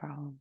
problem.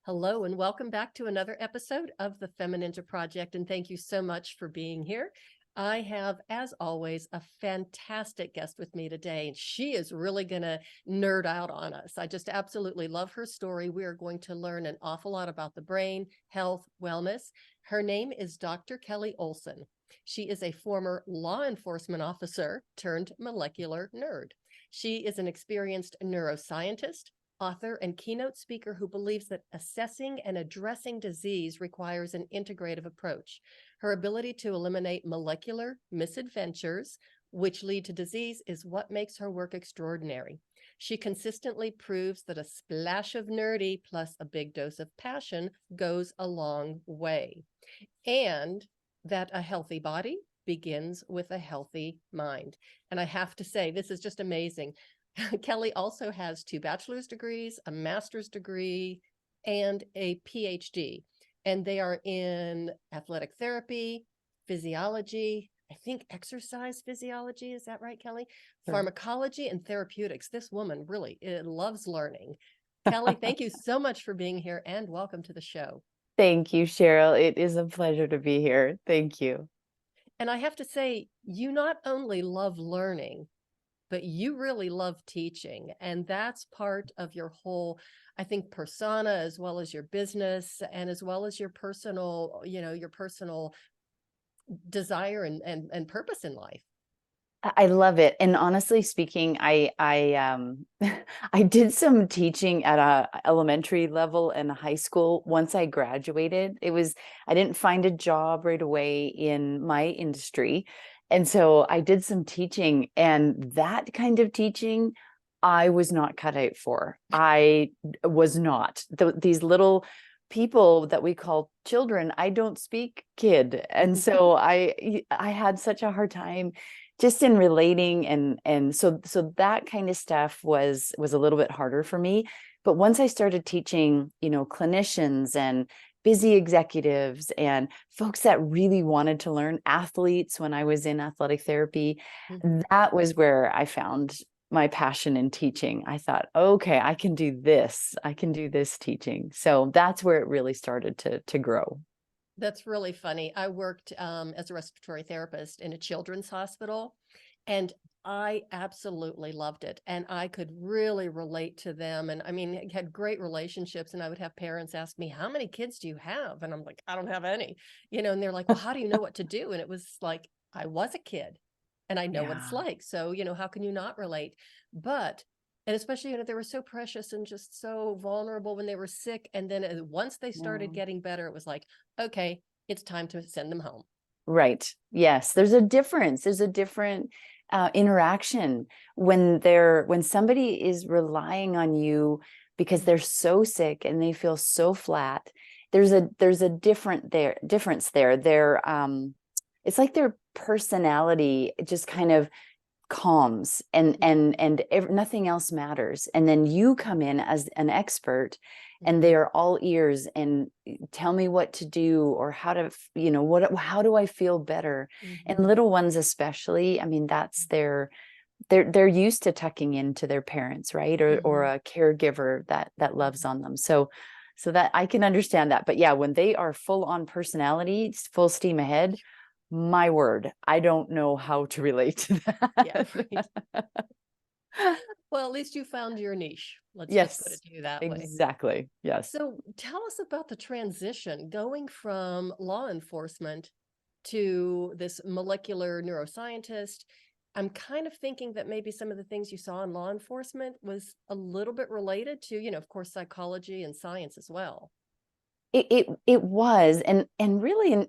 Hello, and welcome back to another episode of the FemiNinja Project. And thank you so much for being here. I have, as always, a fantastic guest with me today, and she is really going to nerd out on us. I just absolutely love her story. We are going to learn an awful lot about the brain, health, wellness. Her name is Dr. Kelly Olson. She is a former law enforcement officer turned molecular nerd. She is an experienced neuroscientist, author, and keynote speaker who believes that assessing and addressing disease requires an integrative approach. Her ability to eliminate molecular misadventures, which lead to disease, is what makes her work extraordinary. She consistently proves that a splash of nerdy plus a big dose of passion goes a long way, and that a healthy body begins with a healthy mind. And I have to say, this is just amazing. Kelly also has 2 bachelor's degrees, a master's degree, and a PhD. And they are in athletic therapy, physiology, I think exercise physiology. Is that right, Kelly? Sure. Pharmacology and therapeutics. This woman really loves learning. Kelly, thank you so much for being here and welcome to the show. Thank you, Cheryl. It is a pleasure to be here. Thank you. And I have to say, you not only love learning, but you really love teaching. And that's part of your whole, I think, persona, as well as your business, and as well as your personal, your personal desire and purpose in life. I love it. And honestly speaking, I I did some teaching at a elementary level and high school. Once I graduated, I didn't find a job right away in my industry. And so I did some teaching, and that kind of teaching I was not cut out for. I was not. These little people that we call children, I don't speak kid. And so I had such a hard time just in relating, and so that kind of stuff was a little bit harder for me. But once I started teaching, clinicians and busy executives and folks that really wanted to learn, athletes, when I was in athletic therapy, that was where I found my passion in teaching. I thought, okay, I can do this. I can do this teaching. So that's where it really started to grow. That's really funny. I worked as a respiratory therapist in a children's hospital, and I absolutely loved it. And I could really relate to them. And I mean, had great relationships. And I would have parents ask me, how many kids do you have? And I'm like, I don't have any, and they're like, well, how do you know what to do? And it was like, I was a kid and I know what it's like. So, how can you not relate? And especially, they were so precious and just so vulnerable when they were sick. And then once they started getting better, it was like, okay, it's time to send them home. Right. Yes. There's a difference. There's a different interaction when somebody is relying on you because they're so sick and they feel so flat. There's a difference there. It's like their personality just kind of calms and nothing else matters. And then you come in as an expert and they are all ears and tell me what to do or how to, how do I feel better? And little ones especially, I mean, that's they're used to tucking into their parents, right? Or a caregiver that loves on them. So that I can understand that. But yeah, when they are full on personality, full steam ahead, my word, I don't know how to relate to that. Yeah, right. Well, at least you found your niche. Let's just put it to you that way. Exactly. Yes. So tell us about the transition going from law enforcement to this molecular neuroscientist. I'm kind of thinking that maybe some of the things you saw in law enforcement was a little bit related to, of course, psychology and science as well. It was, and really,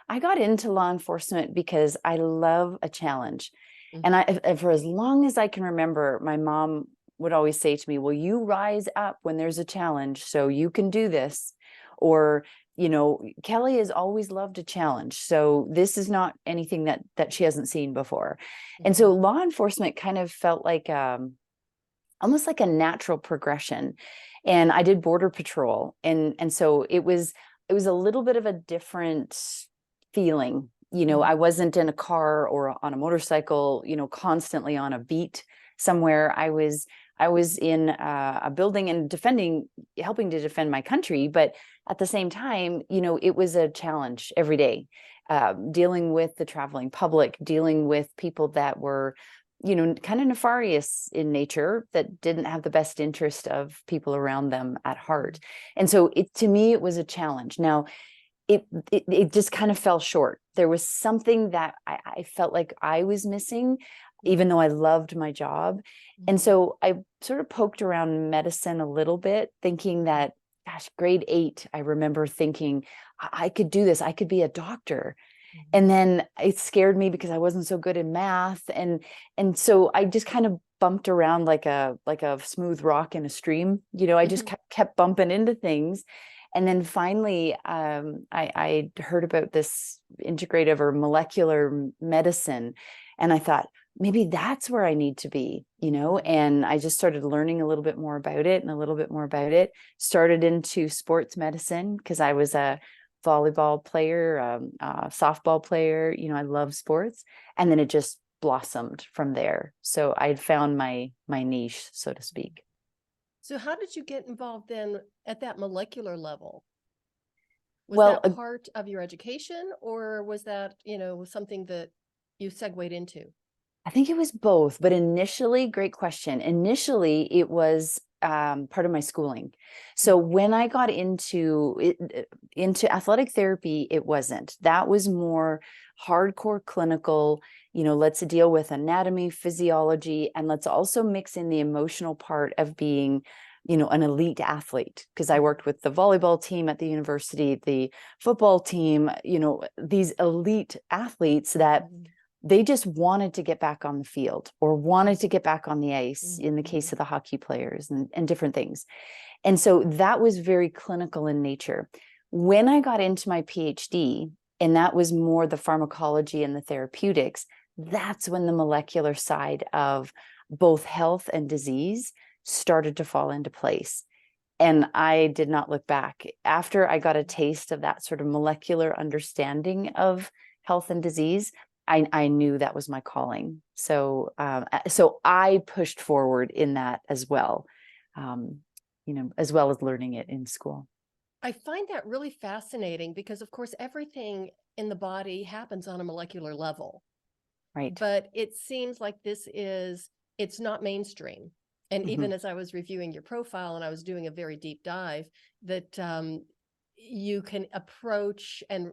I got into law enforcement because I love a challenge. And for as long as I can remember, my mom would always say to me, well, you rise up when there's a challenge, so you can do this. Or, Kelly has always loved a challenge. So this is not anything that she hasn't seen before. And so law enforcement kind of felt like almost like a natural progression. And I did border patrol. And so it was a little bit of a different feeling. I wasn't in a car or on a motorcycle, constantly on a beat somewhere. I was I was in a building and helping to defend my country. But at the same time, it was a challenge every day, dealing with the traveling public, dealing with people that were, kind of nefarious in nature, that didn't have the best interest of people around them at heart. And so to me, it was a challenge. Now, it just kind of fell short. There was something that I felt like I was missing, even though I loved my job. And so I sort of poked around medicine a little bit, thinking that, gosh, grade 8, I remember thinking I could do this. I could be a doctor. And then it scared me because I wasn't so good in math. And so I just kind of bumped around like a smooth rock in a stream. I just kept bumping into things. And then finally, I heard about this integrative or molecular medicine. And I thought, maybe that's where I need to be, and I just started learning a little bit more about it and a little bit more about it. Started into sports medicine because I was a volleyball player, softball player. I love sports. And then it just blossomed from there. So I'd found my niche, so to speak. So how did you get involved then at that molecular level? Was Well, that part of your education, or was that, something that you segued into? I think it was both, but initially, great question. Initially, it was part of my schooling. So when I got into athletic therapy, it wasn't. That was more hardcore clinical. Let's deal with anatomy, physiology, and let's also mix in the emotional part of being, an elite athlete. Because I worked with the volleyball team at the university, the football team, these elite athletes that they just wanted to get back on the field or wanted to get back on the ice in the case of the hockey players and different things. And so that was very clinical in nature. When I got into my PhD, and that was more the pharmacology and the therapeutics, that's when the molecular side of both health and disease started to fall into place. And I did not look back. After I got a taste of that sort of molecular understanding of health and disease, I knew that was my calling. So I pushed forward in that as well, as well as learning it in school. I find that really fascinating because, of course, everything in the body happens on a molecular level. Right. But it seems like it's not mainstream. And even as I was reviewing your profile and I was doing a very deep dive, that you can approach and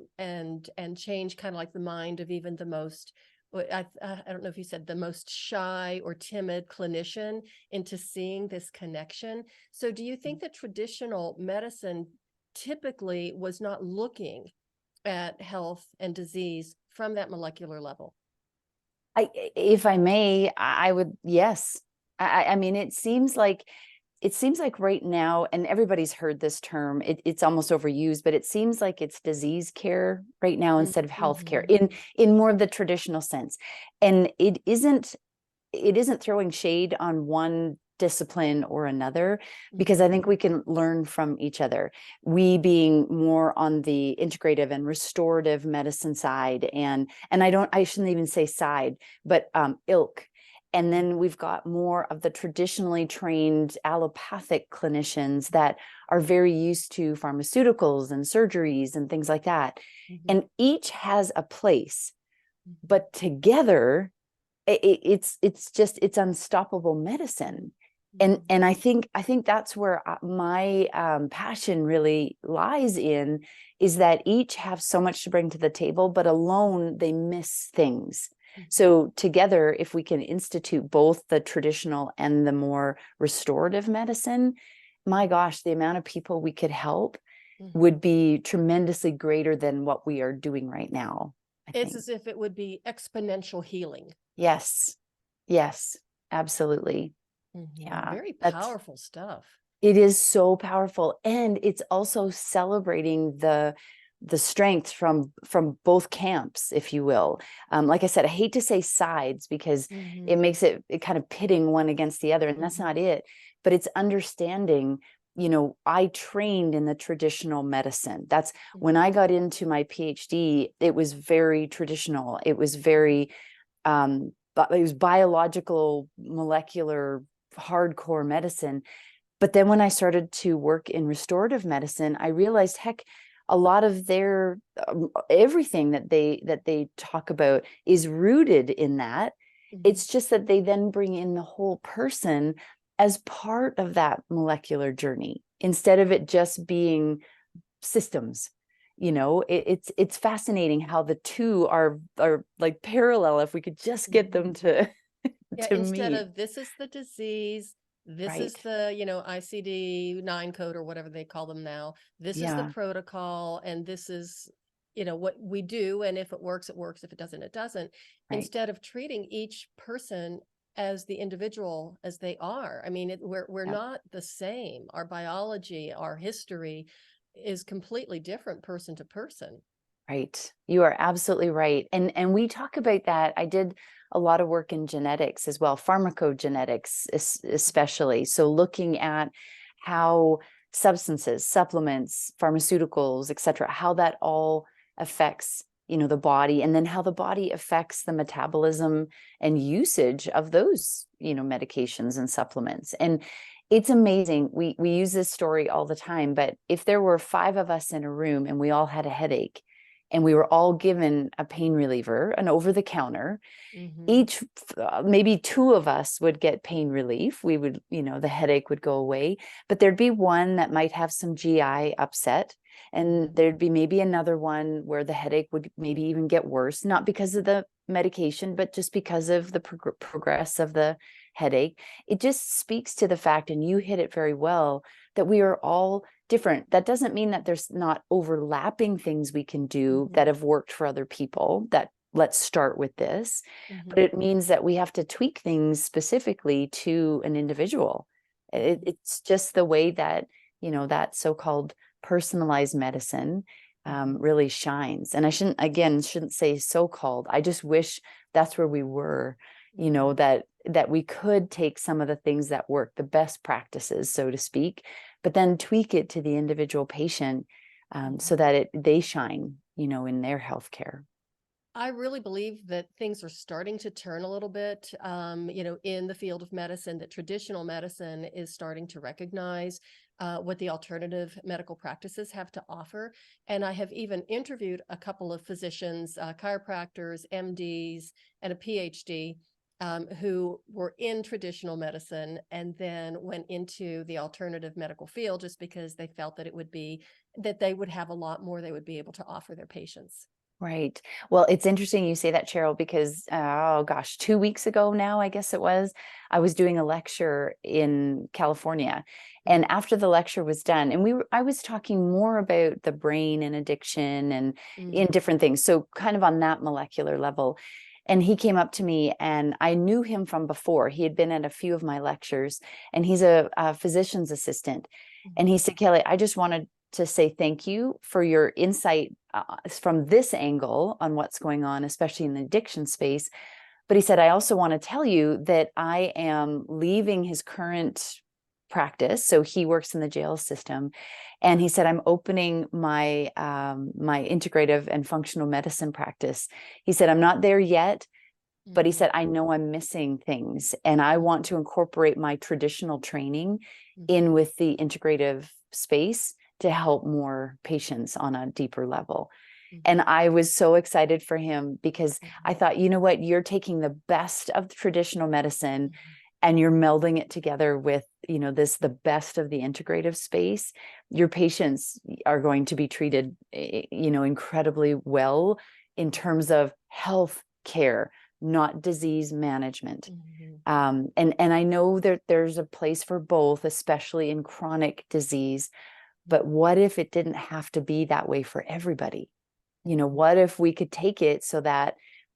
change kind of like the mind of even the most, I don't know if you said the most shy or timid clinician into seeing this connection. So do you think that traditional medicine typically was not looking at health and disease from that molecular level? If I may, I would, yes. I mean, it seems like right now, and everybody's heard this term, it's almost overused, but it seems like it's disease care right now instead of healthcare in more of the traditional sense. And it isn't throwing shade on one discipline or another, because I think we can learn from each other. We being more on the integrative and restorative medicine side, and I shouldn't even say side, but ilk. And then we've got more of the traditionally trained allopathic clinicians that are very used to pharmaceuticals and surgeries and things like that. And each has a place, but together it's unstoppable medicine. And I think that's where my passion really lies in, is that each have so much to bring to the table, but alone they miss things. So together, if we can institute both the traditional and the more restorative medicine, my gosh, the amount of people we could help would be tremendously greater than what we are doing right now. It's as if it would be exponential healing. Yes, absolutely. Yeah, very powerful stuff. It is so powerful, and it's also celebrating the strength from both camps, if you will. Like I said, I hate to say sides because it makes it kind of pitting one against the other, and that's not it. But it's understanding, I trained in the traditional medicine. That's when I got into my PhD, it was very traditional. It was very, it was biological, molecular hardcore medicine. But then when I started to work in restorative medicine, I realized, heck, a lot of their everything that they talk about is rooted in that. It's just that they then bring in the whole person as part of that molecular journey instead of it just being systems. It's fascinating how the two are like parallel if we could just get them to Yeah, to instead meet. of this is the disease, this is Right. the, ICD-9 code or whatever they call them now. This is the Yeah. protocol, and this is, what we do. And if it works, it works. If it doesn't, it doesn't. Right. Instead of treating each person as the individual as they are. I mean, we're Yeah. not the same. Our biology, our history is completely different person to person. Right. You are absolutely right. And we talk about that. I did a lot of work in genetics as well, pharmacogenetics especially. So looking at how substances, supplements, pharmaceuticals, et cetera, how that all affects, the body, and then how the body affects the metabolism and usage of those, medications and supplements. And it's amazing. We use this story all the time, but if there were 5 of us in a room and we all had a headache, and we were all given a pain reliever, an over the counter, each maybe 2 of us would get pain relief. We would, the headache would go away, but there'd be one that might have some GI upset, and there'd be maybe another one where the headache would maybe even get worse, not because of the medication, but just because of the progress of the headache. It just speaks to the fact, and you hit it very well, that we are all different. That doesn't mean that there's not overlapping things we can do that have worked for other people, that let's start with this. But it means that we have to tweak things specifically to an individual. It's just the way that, that so-called personalized medicine really shines. And I shouldn't say so-called. I just wish that's where we were, that we could take some of the things that work, the best practices, so to speak, but then tweak it to the individual patient so that they shine, in their healthcare. I really believe that things are starting to turn a little bit, in the field of medicine, that traditional medicine is starting to recognize what the alternative medical practices have to offer. And I have even interviewed a couple of physicians, chiropractors, MDs, and a PhD who were in traditional medicine and then went into the alternative medical field just because they felt that that they would have a lot more they would be able to offer their patients. Right. Well, it's interesting you say that, Cheryl, because, oh gosh, 2 weeks ago now, I guess it was, I was doing a lecture in California. And after the lecture was done, and I was talking more about the brain and addiction and in different things. So kind of on that molecular level. And he came up to me, and I knew him from before. He had been at a few of my lectures, and he's a physician's assistant. And he said, Kelly, I just wanted to say thank you for your insight from this angle on what's going on, especially in the addiction space. But he said, I also want to tell you that I am leaving his current practice. So he works in the jail system. And he said, I'm opening my my integrative and functional medicine practice. He said, I'm not there yet, but he said, I know I'm missing things, and I want to incorporate my traditional training in with the integrative space to help more patients on a deeper level. And I was so excited for him because I thought, you know what, you're taking the best of the traditional medicine and you're melding it together with, the best of the integrative space. Your patients are going to be treated, incredibly well in terms of health care, not disease management. And I know that there's a place for both, especially in chronic disease. But what if it didn't have to be that way for everybody? What if we could take it so that,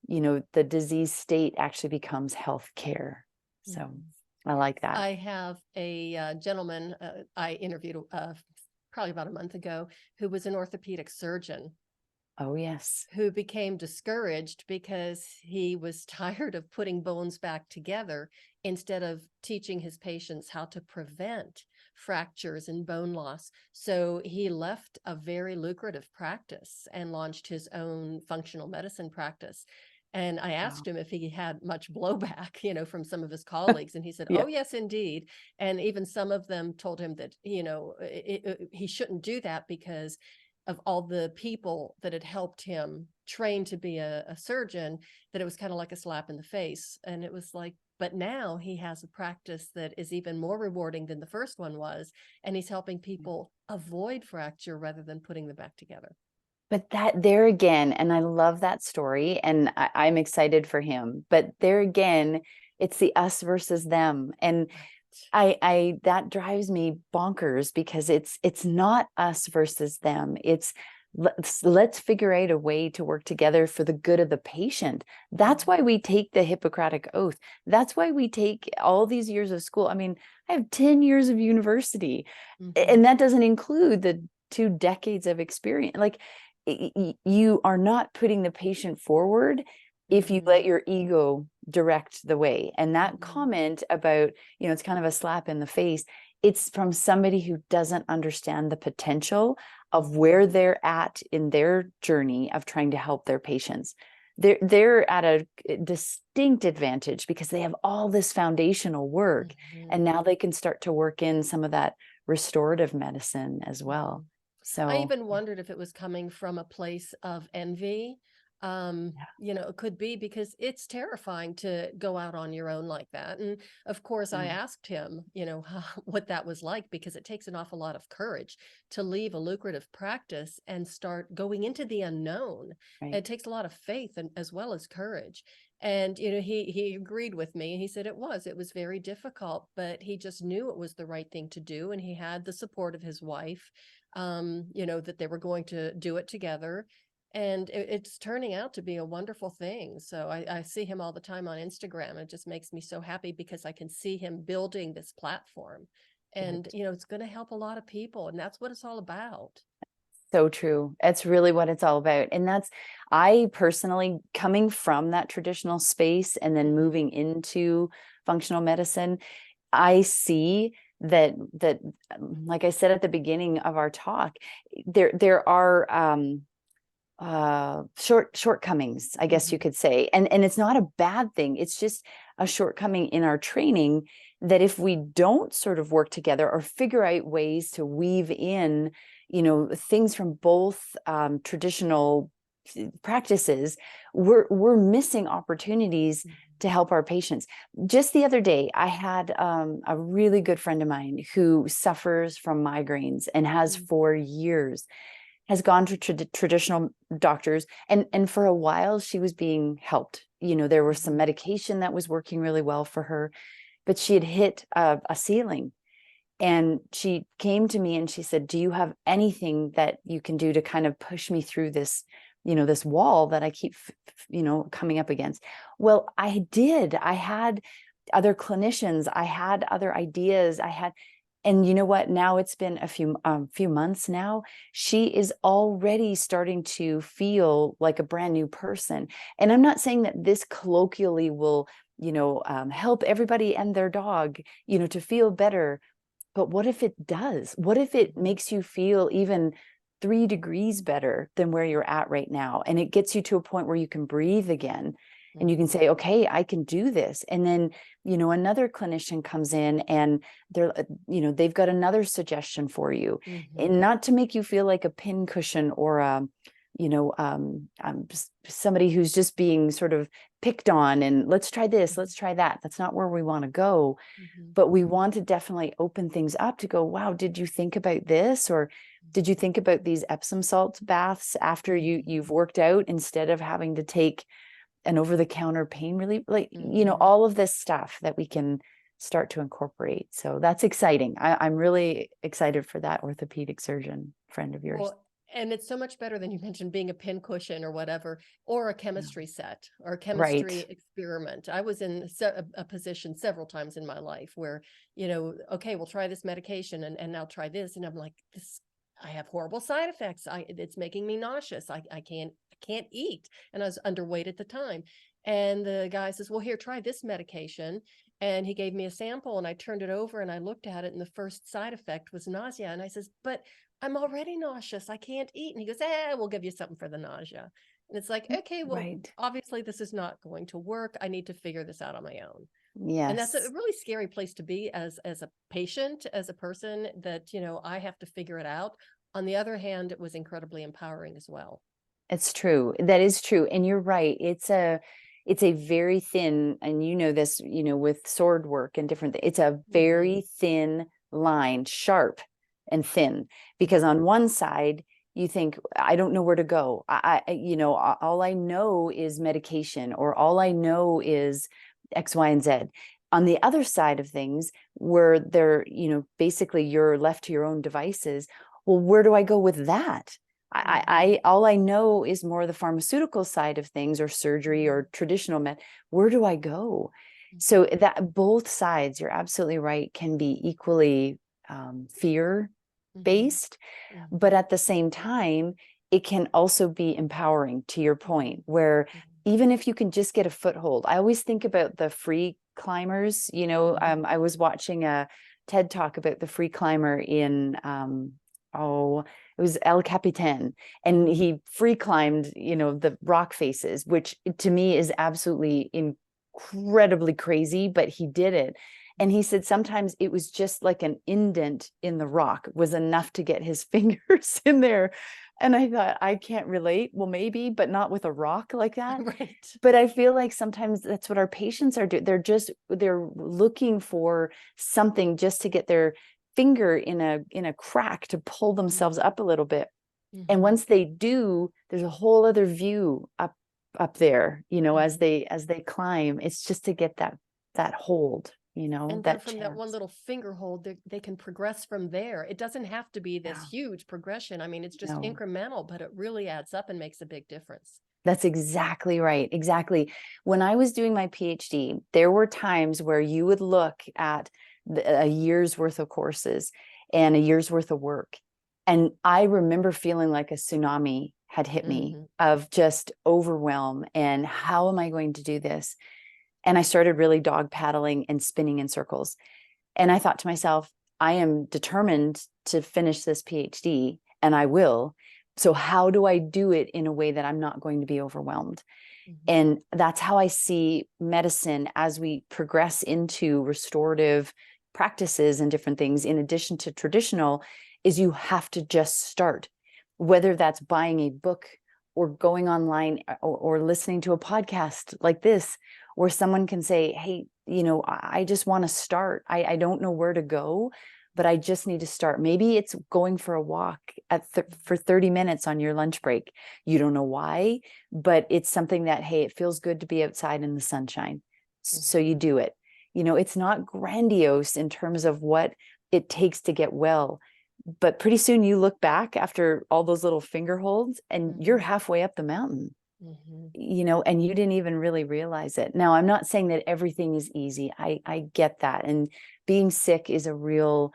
the disease state actually becomes health care? So I like that. I have a gentleman I interviewed probably about a month ago who was an orthopedic surgeon. Oh, yes. Who became discouraged because he was tired of putting bones back together instead of teaching his patients how to prevent fractures and bone loss. So he left a very lucrative practice and launched his own functional medicine practice. And I Wow. asked him if he had much blowback, from some of his colleagues. And he said, Yeah. oh, yes, indeed. And even some of them told him that, he shouldn't do that because of all the people that had helped him train to be a surgeon, that it was kind of like a slap in the face. And it was like, but now he has a practice that is even more rewarding than the first one was. And he's helping people avoid fracture rather than putting them back together. But that there again, and I love that story, and I'm excited for him. But there again, it's the us versus them. And Right. I that drives me bonkers because it's not us versus them. It's let's figure out a way to work together for the good of the patient. That's why we take the Hippocratic Oath. That's why we take all these years of school. I mean, I have 10 years of university, Mm-hmm. and that doesn't include the 2 decades of experience. Like you are not putting the patient forward if you Mm-hmm. let your ego direct the way. And that Mm-hmm. comment about, it's kind of a slap in the face. It's from somebody who doesn't understand the potential of Mm-hmm. where they're at in their journey of trying to help their patients. They're at a distinct advantage because they have all this foundational work, Mm-hmm. and now they can start to work in some of that restorative medicine as Mm-hmm. well. I So even wondered if it was coming from a place of envy. yeah. It could be because it's terrifying to go out on your own like that. And of course, I Yeah, asked him, what that was like, because it takes an awful lot of courage to leave a lucrative practice and start going into the unknown. right. It takes a lot of faith and as well as courage. And he agreed with me. He said it was very difficult, but he just knew it was the right thing to do, and he had the support of his wife, that they were going to do it together. And it's turning out to be a wonderful thing. So I see him all the time on Instagram. It just makes me so happy because I can see him building this platform. Good. And, it's going to help a lot of people. And that's what it's all about. So true. That's really what it's all about. And I personally, coming from that traditional space and then Mhm. moving into functional medicine, I see that like I said at the beginning of our talk, there are shortcomings, I guess you Mhm. could say. And it's not a bad thing. It's just a shortcoming in our training that if we don't sort of work together or figure out ways to weave in, things from both traditional practices, we're missing opportunities Mhm. to help our patients. Just the other day, I had a really good friend of mine who suffers from migraines and has Mhm. for years, has gone to traditional doctors, and for a while she was being helped. There was some Mhm. medication that was working really well for her, but she had hit a ceiling. And she came to me and she said, do you have anything that you can do to kind of push me through this wall that I keep coming up against? Well, I did. I had other clinicians, I had other ideas, and you know what? Now it's been a few months now. She is already starting to feel like a brand new person. And I'm not saying that this colloquially will, help everybody and their dog, to feel better. But what if it does? What if it Mhm. makes you feel even 3 degrees better than where you're at right now? And it gets you to a point where you can breathe again and you can Mhm. say, okay, I can do this. And then, another clinician comes in and they've got another suggestion for you. Mhm. And not to make you feel like a pincushion or somebody who's just being sort of picked on and let's try this, let's try that. That's not where we want to go, Mhm. but we want to definitely open things up to go, wow, did you think about this? Or did you think about these Epsom salt baths after you've Mhm. worked out instead of having to take an over-the-counter pain relief? Like, Mhm. all of this stuff that we can start to incorporate. So that's exciting. I'm really excited for that orthopedic surgeon friend of yours. Well, and it's so much better than you mentioned being a pincushion or whatever, or a Yeah. chemistry set or a Right. chemistry experiment. I was in a position several times in my life where, okay, we'll try this medication and now try this. And I'm like, I have horrible side effects. It's making me nauseous. I can't eat. And I was underweight at the time. And the guy says, well, here, try this medication. And he gave me a sample and I turned it over and I looked at it. And the first side effect was nausea. And I says, but I'm already nauseous. I can't eat. And he goes, we'll give you something for the nausea. And it's like, okay, well, Right. obviously this is not going to work. I need to figure this out on my own. And that's a Yes. really scary place to be as a patient, as a person that, I have to figure it out. On the other hand, it was incredibly empowering as well. It's true. That is true. And you're right. It's a very thin, and you know this, with sword work and different things. It's a Mm-hmm. very thin line, sharp and thin, because on one side you think, I don't know where to go. All I know is medication, or all I know is X, Y, and Z. On the other side of things, where they're, basically you're left to your own devices. Well, where do I go with that? Mm-hmm. All I know is more the pharmaceutical side of things, or surgery, Mm-hmm. or traditional med. Where do I go? So that both sides, you're absolutely right, can be equally fear Mm-hmm. based, Mm-hmm. but at the same time, it can also be empowering, to your point, where Mm-hmm. even if you can just get a foothold. I always think about the free climbers. Mm-hmm. I was watching a TED talk about the free climber in oh, it was El Capitan, and Mm-hmm. he free climbed, the rock faces, which to me is absolutely incredibly crazy, but he did it. And he said sometimes it was just like an indent in the rock was enough to get his fingers in there. And I thought, I can't relate. Well, maybe, but not with a rock like that. Right. But I feel like sometimes that's what our patients are doing. They're looking for something just to get their finger in a crack to pull themselves Mm-hmm. up a little bit. And Mm-hmm. once they do, there's a whole other view up there, as Mm-hmm. they climb. It's just to get that hold, And then that from that one chance. little finger hold, they can progress from there. It doesn't have to be this Yeah. huge progression. I mean, it's just No. incremental, but it really adds up and makes a big difference. That's exactly right. Exactly. When I was doing my PhD, there were times where you would look at a year's worth of courses and a year's worth of work. And I remember feeling like a tsunami had hit me Mm-hmm. of just overwhelm and how am I going to do this? And I started really dog paddling and spinning in circles. And I thought to myself, I am determined to finish this PhD, and I will. So, how do I do it in a way that I'm not going to be overwhelmed? Mm-hmm. And that's how I see medicine as we progress into restorative practices and different things, in addition to traditional, is you have to just start, whether that's buying a book or going online, or listening to a podcast like this, where someone can say, hey, I just want to start. I don't know where to go, but I just need to start. Maybe it's going for a walk for 30 minutes on your lunch break. You don't know why, but it's something that, hey, it feels good to be outside in the sunshine. So Mm-hmm. you do it. It's not grandiose in terms of what it takes to get well, but pretty soon you look back after all those little finger holds and you're Mm-hmm. halfway up the mountain, Mm-hmm. and you didn't even really realize it. Now, I'm not saying that everything is easy. I get that. And being sick is a real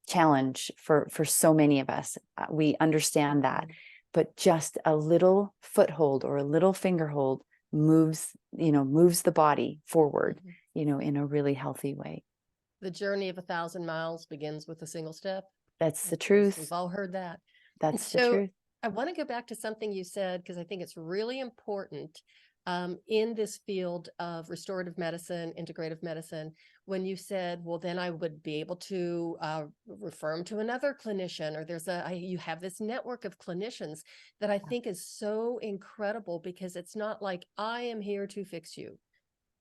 challenge for so many of us. We understand that, Mm-hmm. but just a little foothold or a little finger hold moves the body forward, Mm-hmm. in a really healthy way. The journey of 1,000 miles begins with a single step. That's the Of course, we've truth. all heard that. And That's the so truth. I want to go back to something you said, because I think it's really important in this field of restorative medicine, integrative medicine, when you said, well, then I would be able to refer them to another clinician, or you have this network of clinicians that I think is so incredible, because it's not like I am here to fix you.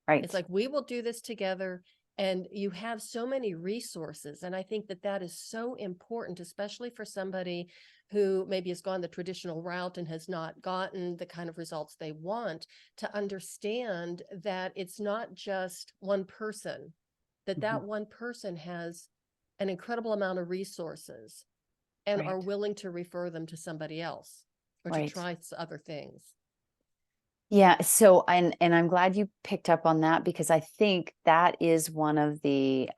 It's Right. like, we will do this together. And you have so many resources. And I think that that is so important, especially for somebody who maybe has gone the traditional route and has not gotten the kind of results they want, to understand that it's not just one person, that Mhm. that one person has an incredible amount of resources and are Right. willing to refer them to somebody else or to Right. try other things. Yeah. So, and I'm glad you picked up on that, because I think that is one of the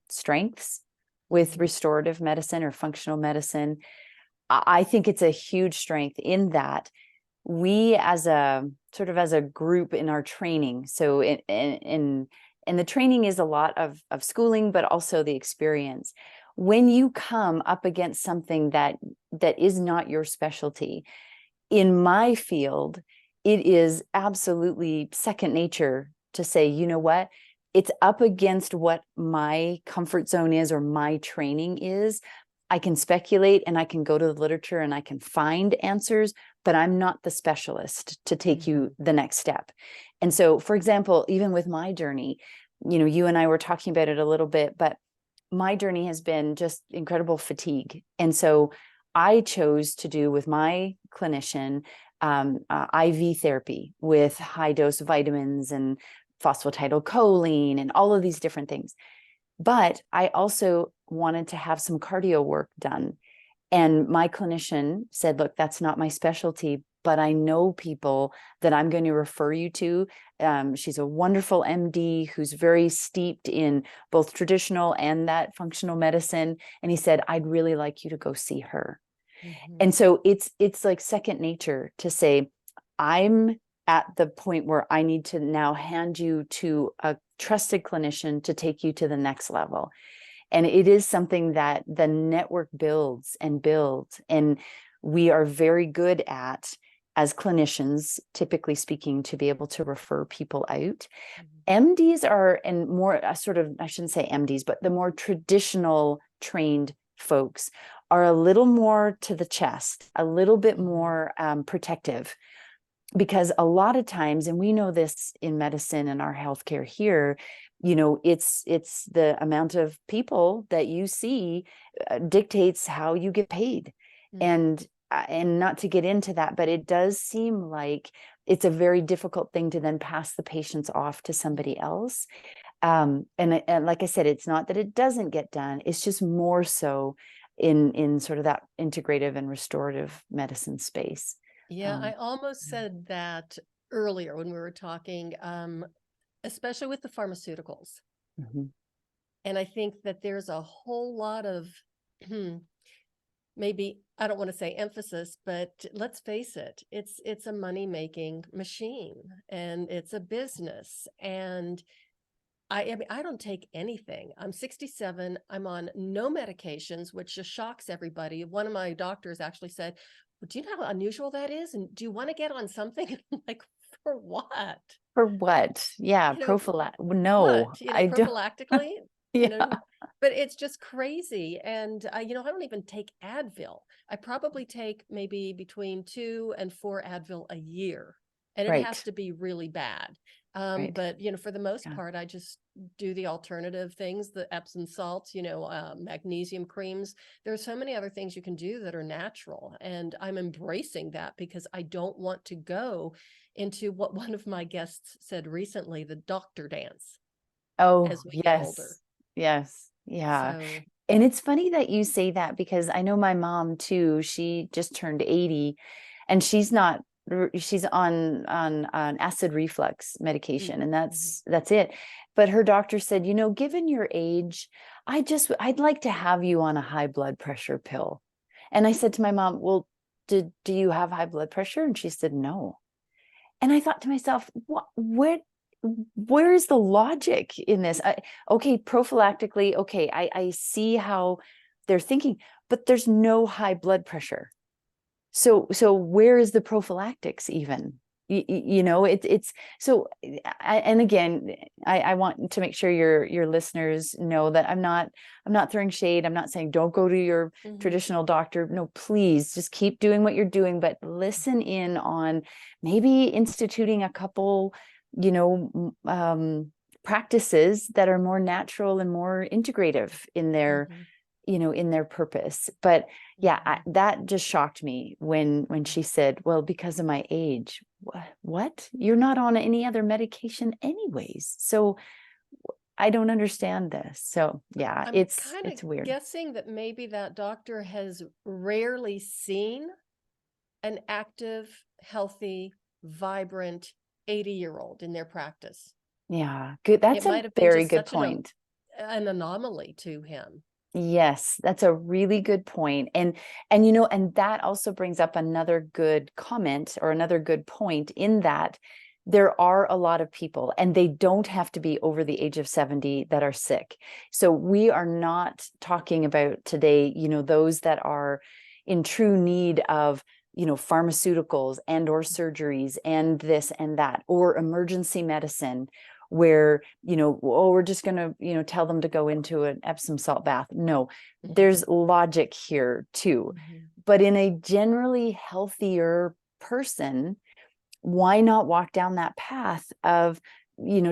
strengths with Mm-hmm. restorative medicine or functional medicine. I think it's a huge strength in that we, as a sort of as a group in our training, so and the training is a lot of schooling, but also the experience. When you come up against something that is not your specialty, in my field, it is absolutely second nature to say, you know what, it's up against what my comfort zone is or my training is. I can speculate and I can go to the literature and I can find answers, but I'm not the specialist to take you the next step. And so, for example, even with my journey, you and I were talking about it a little bit, but my journey has been just incredible fatigue. And so I chose to do with my clinician IV therapy with high dose vitamins and phosphatidylcholine and all of these different things. But I also wanted to have some cardio work done. And my clinician said, look, that's not my specialty, but I know people that I'm going to refer you to. She's a wonderful MD who's very steeped in both traditional and that functional medicine. And he said, I'd really like you to go see her. And so it's like second nature to say, I'm at the point where I need to now hand you to a trusted clinician to take you to the next level. And it is something that the network builds and builds. And we are very good at, as clinicians, typically speaking, to be able to refer people out. MDs are, and more sort of, I shouldn't say MDs, but the more traditional trained folks are a little more to the chest, a little bit more protective. Because a lot of times, and we know this in medicine and our healthcare here, it's the amount of people that you see dictates how you get paid. And not to get into that, but it does seem like it's a very difficult thing to then pass the patients off to somebody else. And like I said, it's not that it doesn't get done. It's just more so in sort of that integrative and restorative medicine space. Yeah, I almost said that earlier when we were talking, especially with the pharmaceuticals. And I think that there's a whole lot of maybe, I don't want to say emphasis, but let's face it, it's a money-making machine and it's a business. And I mean, I don't take anything. I'm 67. I'm on no medications, which just shocks everybody. One of my doctors actually said, well, do you know how unusual that is? And do you want to get on something? I'm like, for what? For what? Yeah, no, what? I don't. Prophylactically, Yeah, but it's just crazy. And, I don't even take Advil. I probably take maybe between 2 and 4 Advil a year. And it has right, to be really bad. right. But, for the most Yeah. part, I just do the alternative things, the Epsom salts, magnesium creams. There's so many other things you can do that are natural. And I'm embracing that because I don't want to go into what one of my guests said recently, the doctor dance Oh, as we get older. yes. Yes. Yeah. So, And it's funny that you say that because I know my mom too, she just turned 80 and she's on acid reflux medication and that's it. But her doctor said, given your age, I'd like to have you on a high blood pressure pill. And I said to my mom, well, do you have high blood pressure? And she said, no. And I thought to myself, where is the logic in this? Okay, prophylactically, okay, I see how they're thinking, but there's no high blood pressure. So where is the prophylactics even? It's so. And again, I want to make sure your listeners know that I'm not throwing shade. I'm not saying don't go to your traditional doctor. No, please just keep doing what you're doing, but listen in on maybe instituting a couple, practices that are more natural and more integrative in their in their purpose. But yeah, that just shocked me when she said, well, because of my age. What? You're not on any other medication anyways. So I don't understand this. So yeah, I'm it's kind of weird. guessing that maybe that doctor has rarely seen an active, healthy, vibrant 80-year-old in their practice. Yeah, good. That's It a might have been very just good such point. an anomaly to him. Yes, that's a really good point. And that also brings up another good comment or another good point in that there are a lot of people and they don't have to be over the age of 70 that are sick. So we are not talking about today, those that are in true need of pharmaceuticals and or surgeries and this and that, or emergency medicine where, oh, we're just going to, tell them to go into an Epsom salt bath. No, there's logic here too. But in a generally healthier person, why not walk down that path of,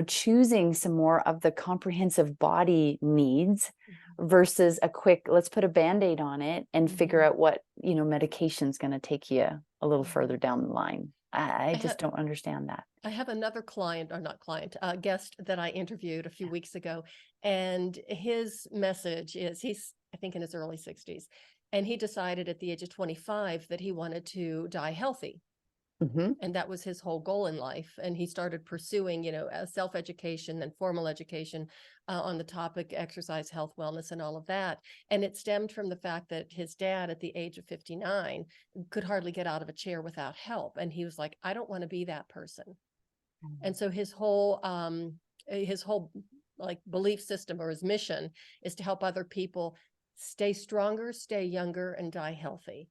choosing some more of the comprehensive body needs versus a quick, let's put a Band-Aid on it and figure out what, medication's going to take you a little further down the line. I just don't understand that. I have another client, or not client, guest that I interviewed a few weeks ago, and his message is, he's, I think, in his early 60s, and he decided at the age of 25 that he wanted to die healthy. And that was his whole goal in life. And he started pursuing, self-education and formal education on the topic exercise, health, wellness, and all of that. And it stemmed from the fact that his dad, at the age of 59, could hardly get out of a chair without help. And he was like, I don't want to be that person. And so his whole like belief system, or his mission, is to help other people stay stronger, stay younger, and die healthy.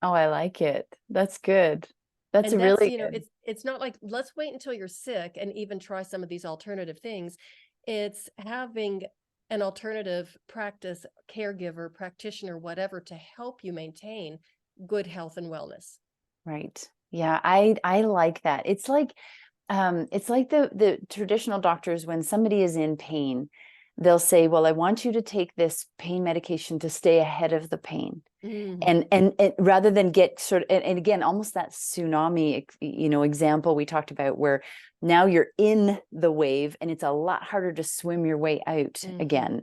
Oh, I like it. That's good. That's really good. It's not like, let's wait until you're sick and even try some of these alternative things. It's having an alternative practice, caregiver, practitioner, whatever, to help you maintain good health and wellness. Right. Yeah, I like that. It's like the traditional doctors, when somebody is in pain, they'll say, well, I want you to take this pain medication to stay ahead of the pain. And rather than get sort of, and again, almost that tsunami, example we talked about, where now you're in the wave and it's a lot harder to swim your way out again.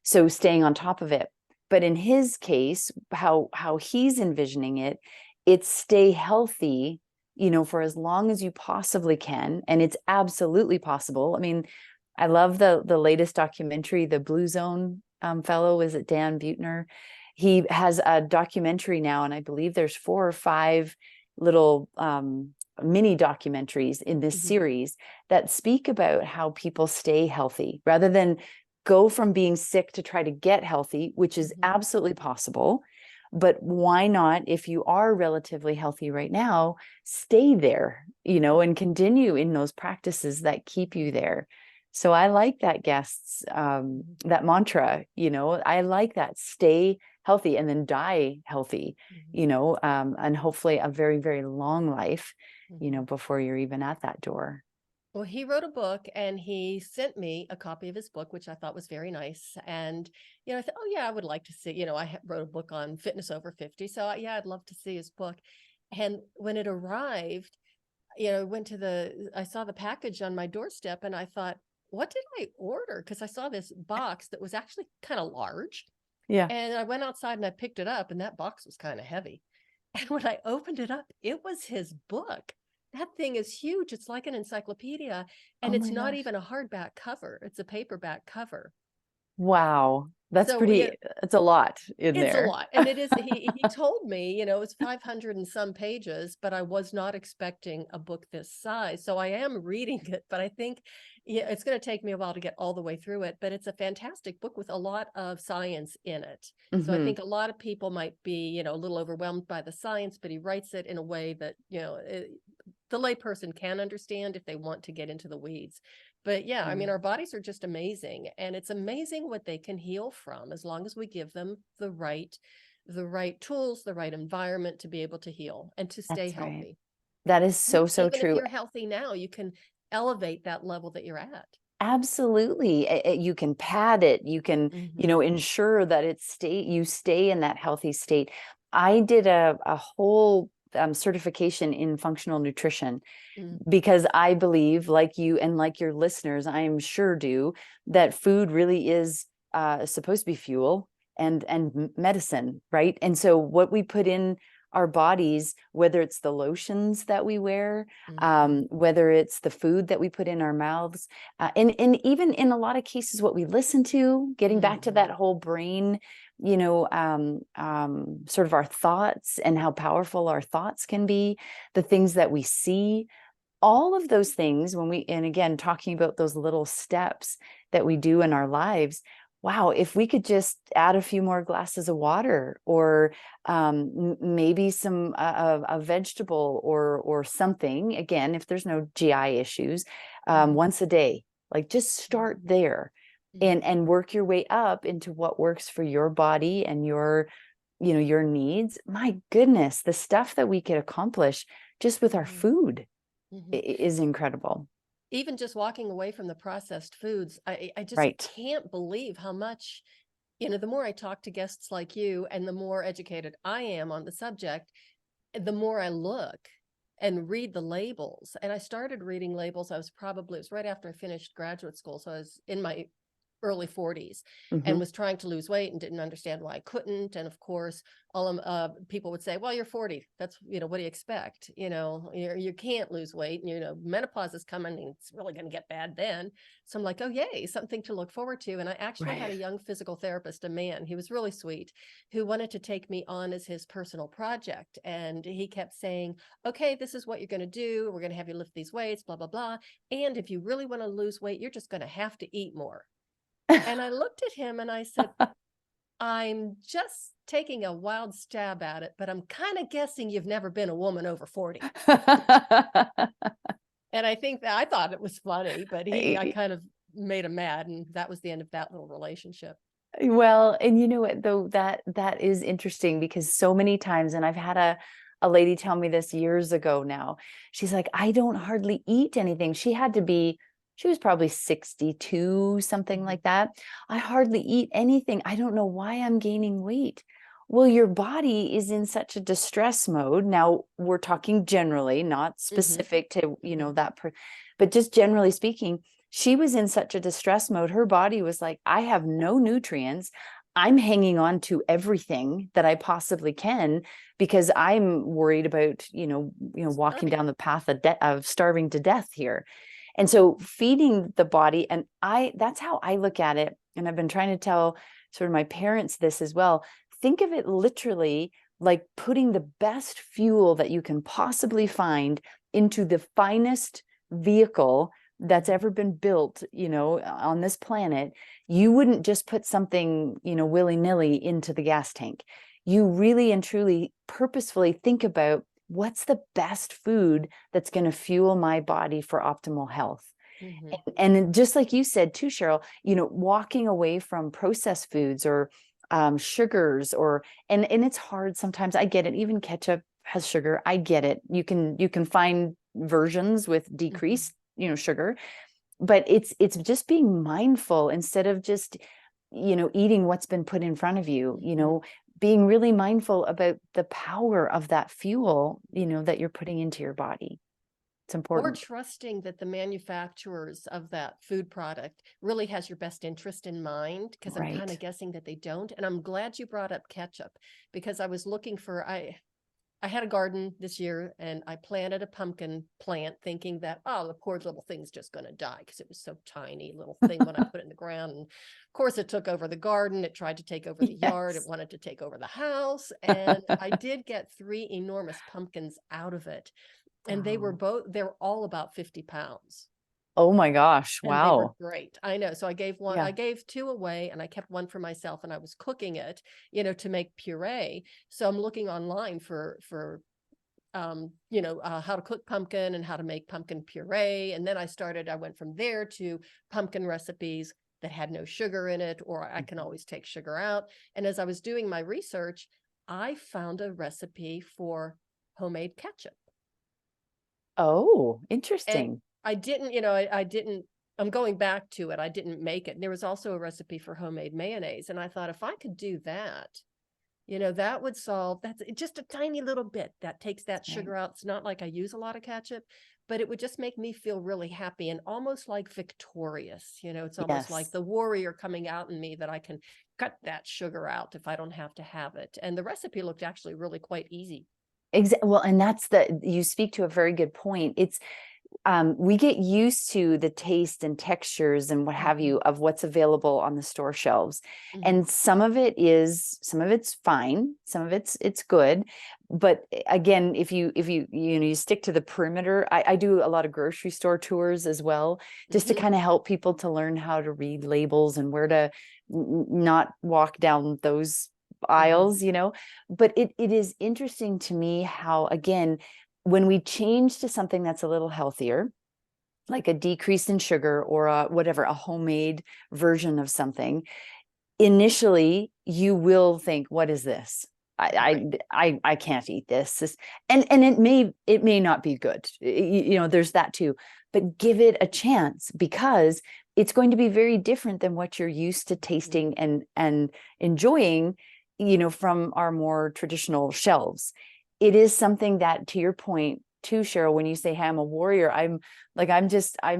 So staying on top of it. But in his case, how he's envisioning it, it's stay healthy, for as long as you possibly can. And it's absolutely possible. I mean, I love the latest documentary, the Blue Zone fellow, is it Dan Buettner? He has a documentary now, and I believe there's 4 or 5 little mini documentaries in this series that speak about how people stay healthy rather than go from being sick to try to get healthy, which is absolutely possible. But why not, if you are relatively healthy right now, stay there, and continue in those practices that keep you there. So I like that, guests, that mantra, I like that, stay healthy and then die healthy, and hopefully a very, very long life, before you're even at that door. Well, he wrote a book, and he sent me a copy of his book, which I thought was very nice. And, I thought, oh yeah, I would like to see, I wrote a book on fitness over 50. So yeah, I'd love to see his book. And when it arrived, I saw the package on my doorstep, and I thought, what did I order? Because I saw this box that was actually kind of large. Yeah. And I went outside and I picked it up, and that box was kind of heavy. And when I opened it up, it was his book. That thing is huge. It's like an encyclopedia, and it's not even a hardback cover. It's a paperback cover. Wow. That's it's a lot in there. It's a lot. And it is, he told me, it's 500 and some pages, but I was not expecting a book this size. So I am reading it, but I think it's going to take me a while to get all the way through it. But it's a fantastic book with a lot of science in it. So I think a lot of people might be, a little overwhelmed by the science, but he writes it in a way that, the layperson can understand if they want to get into the weeds. But yeah, I mean, our bodies are just amazing, and it's amazing what they can heal from, as long as we give them the right tools, the right environment to be able to heal and to stay healthy. Right. That is so true. Even if you're healthy now, you can elevate that level that you're at. Absolutely. You can pad it. You can, ensure that you stay in that healthy state. I did a whole certification in functional nutrition because I believe, like you and like your listeners, I am sure do, that food really is supposed to be fuel and medicine, right? And so what we put in our bodies, whether it's the lotions that we wear, whether it's the food that we put in our mouths, and even in a lot of cases, what we listen to, getting back to that whole brain, sort of our thoughts and how powerful our thoughts can be, the things that we see, all of those things, and again, talking about those little steps that we do in our lives, wow, if we could just add a few more glasses of water, or maybe some a vegetable or something, again, if there's no GI issues, Mhm. once a day, like just start there Mhm. and work your way up into what works for your body and your, your needs. My goodness, the stuff that we could accomplish just with our Mhm. food Mhm. is incredible. Even just walking away from the processed foods, I just Right. can't believe how much, the more I talk to guests like you and the more educated I am on the subject, the more I look and read the labels. And I started reading labels. It was right after I finished graduate school. So I was in my early 40s Hmm. and was trying to lose weight and didn't understand why I couldn't. And of course, people would say, well, you're 40. That's, what do you expect? You can't lose weight. And, menopause is coming and it's really going to get bad then. So I'm like, oh, yay, something to look forward to. And I actually had Right. a young physical therapist, a man, he was really sweet, who wanted to take me on as his personal project. And he kept saying, okay, this is what you're going to do. We're going to have you lift these weights, blah, blah, blah. And if you really want to lose weight, you're just going to have to eat more. And I looked at him and I said, I'm just taking a wild stab at it, but I'm kind of guessing you've never been a woman over 40. And I think that I thought it was funny, but I kind of made him mad. And that was the end of that little relationship. Well, and you know what though, that is interesting because so many times, and I've had a lady tell me this years ago now. She's like, I don't hardly eat anything. She was probably 62, something Mhm. like that. I hardly eat anything. I don't know why I'm gaining weight. Well, your body is in such a distress mode. Now, we're talking generally, not Mhm. specific to, Mhm. but just generally speaking, she was in such a distress mode. Her body was like, I have no nutrients. I'm hanging on to everything that I possibly can because I'm worried about, walking Starving. down the path of starving to death here. And so feeding the body, and that's how I look at it. And I've been trying to tell sort of my parents this as well. Think of it literally like putting the best fuel that you can possibly find into the finest vehicle that's Mhm. ever been built, on this planet. You wouldn't just put something, willy-nilly into the gas tank. You really and truly purposefully think about what's the best food that's going to fuel my body for optimal health. Mhm. And just like you said too, Cheryl, walking away from processed foods or sugars, and it's hard sometimes. I get it. Even ketchup has sugar. I get it. You can find versions with Mhm. decreased, sugar, but it's just being mindful instead of just, eating what's been put in front of you, Mhm. being really mindful about the power of that fuel, that you're putting into your body. It's Or important. trusting that the manufacturers of that food product really has your best interest in mind, because I'm kind of Right. guessing that they don't. And I'm glad you brought up ketchup, because I was looking for I had a garden this year and I planted a pumpkin plant thinking that, oh, the poor little thing's just going to die because it was so tiny little thing when I put it in the ground. And of course, it took over the garden. It tried to take over the yard. It Yes. wanted to take over the house. And I did get 3 enormous pumpkins out of it. And Oh. they're all about 50 pounds. Oh my gosh. And they were Wow. great. I know. So I Yeah. gave 2 away and I kept 1 for myself and I was cooking it, to make puree. So I'm looking online for how to cook pumpkin and how to make pumpkin puree. And then I went from there to pumpkin recipes that had no sugar in it, or I can Mhm. always take sugar out. And as I was doing my research, I found a recipe for homemade ketchup. Oh, And interesting. I didn't, I didn't, I'm going back to it. I didn't make it. And there was also a recipe for homemade mayonnaise. And I thought if I could do that, that would solve that's just a tiny little bit that takes that Right. sugar out. It's not like I use a lot of ketchup, but it would just make me feel really happy and almost like victorious. It's almost like Yes. the warrior coming out in me that I can cut that sugar out if I don't have to have it. And the recipe looked actually really quite easy. Well, and you speak to a very good point. we get used to the taste and textures and what have you of what's available on the store shelves. And some of it's fine, some of it's good. But again, if you stick to the perimeter, I do a lot of grocery store tours as well, just to kind of help people to learn how to read labels and where to not walk down those aisles, But it is interesting to me how, again, when we change to something that's a little healthier, like a decrease in sugar or a homemade version of something, initially you will think, what is this? I can't eat this. And it may not be good. There's that too. But give it a chance, because it's going to be very different than what you're used to tasting and enjoying, from our more traditional shelves. It is something that, to your point too, Cheryl, when you say, hey, I'm a warrior, I'm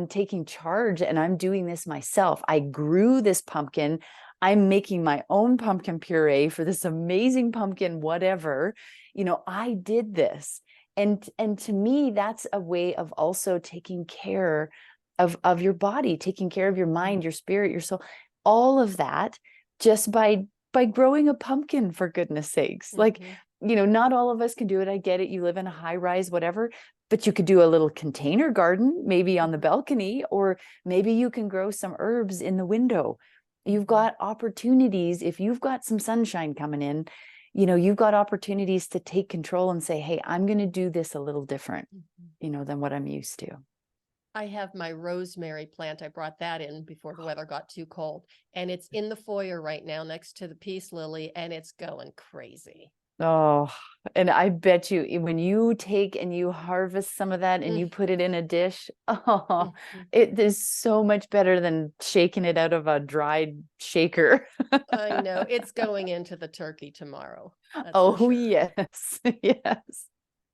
taking charge and I'm doing this myself. I grew this pumpkin. I'm making my own pumpkin puree for this amazing pumpkin, whatever, I did this. And to me, that's a way of also taking care of your body, taking care of your mind, your spirit, your soul, all of that, just by growing a pumpkin, for goodness sakes. Like, not all of us can do it. I get it. You live in a high rise, whatever, but you could do a little container garden, maybe on the balcony, or maybe you can grow some herbs in the window. You've got opportunities. If you've got some sunshine coming in, you've got opportunities to take control and say, hey, I'm going to do this a little different, than what I'm used to. I have my rosemary plant. I brought that in before the weather got too cold, and it's in the foyer right now next to the peace lily, and it's going crazy. Oh, and I bet you when you take and you harvest some of that and you put it in a dish, it is so much better than shaking it out of a dried shaker. I know. It's going into the turkey tomorrow. That's Oh, for sure. yes. Yes.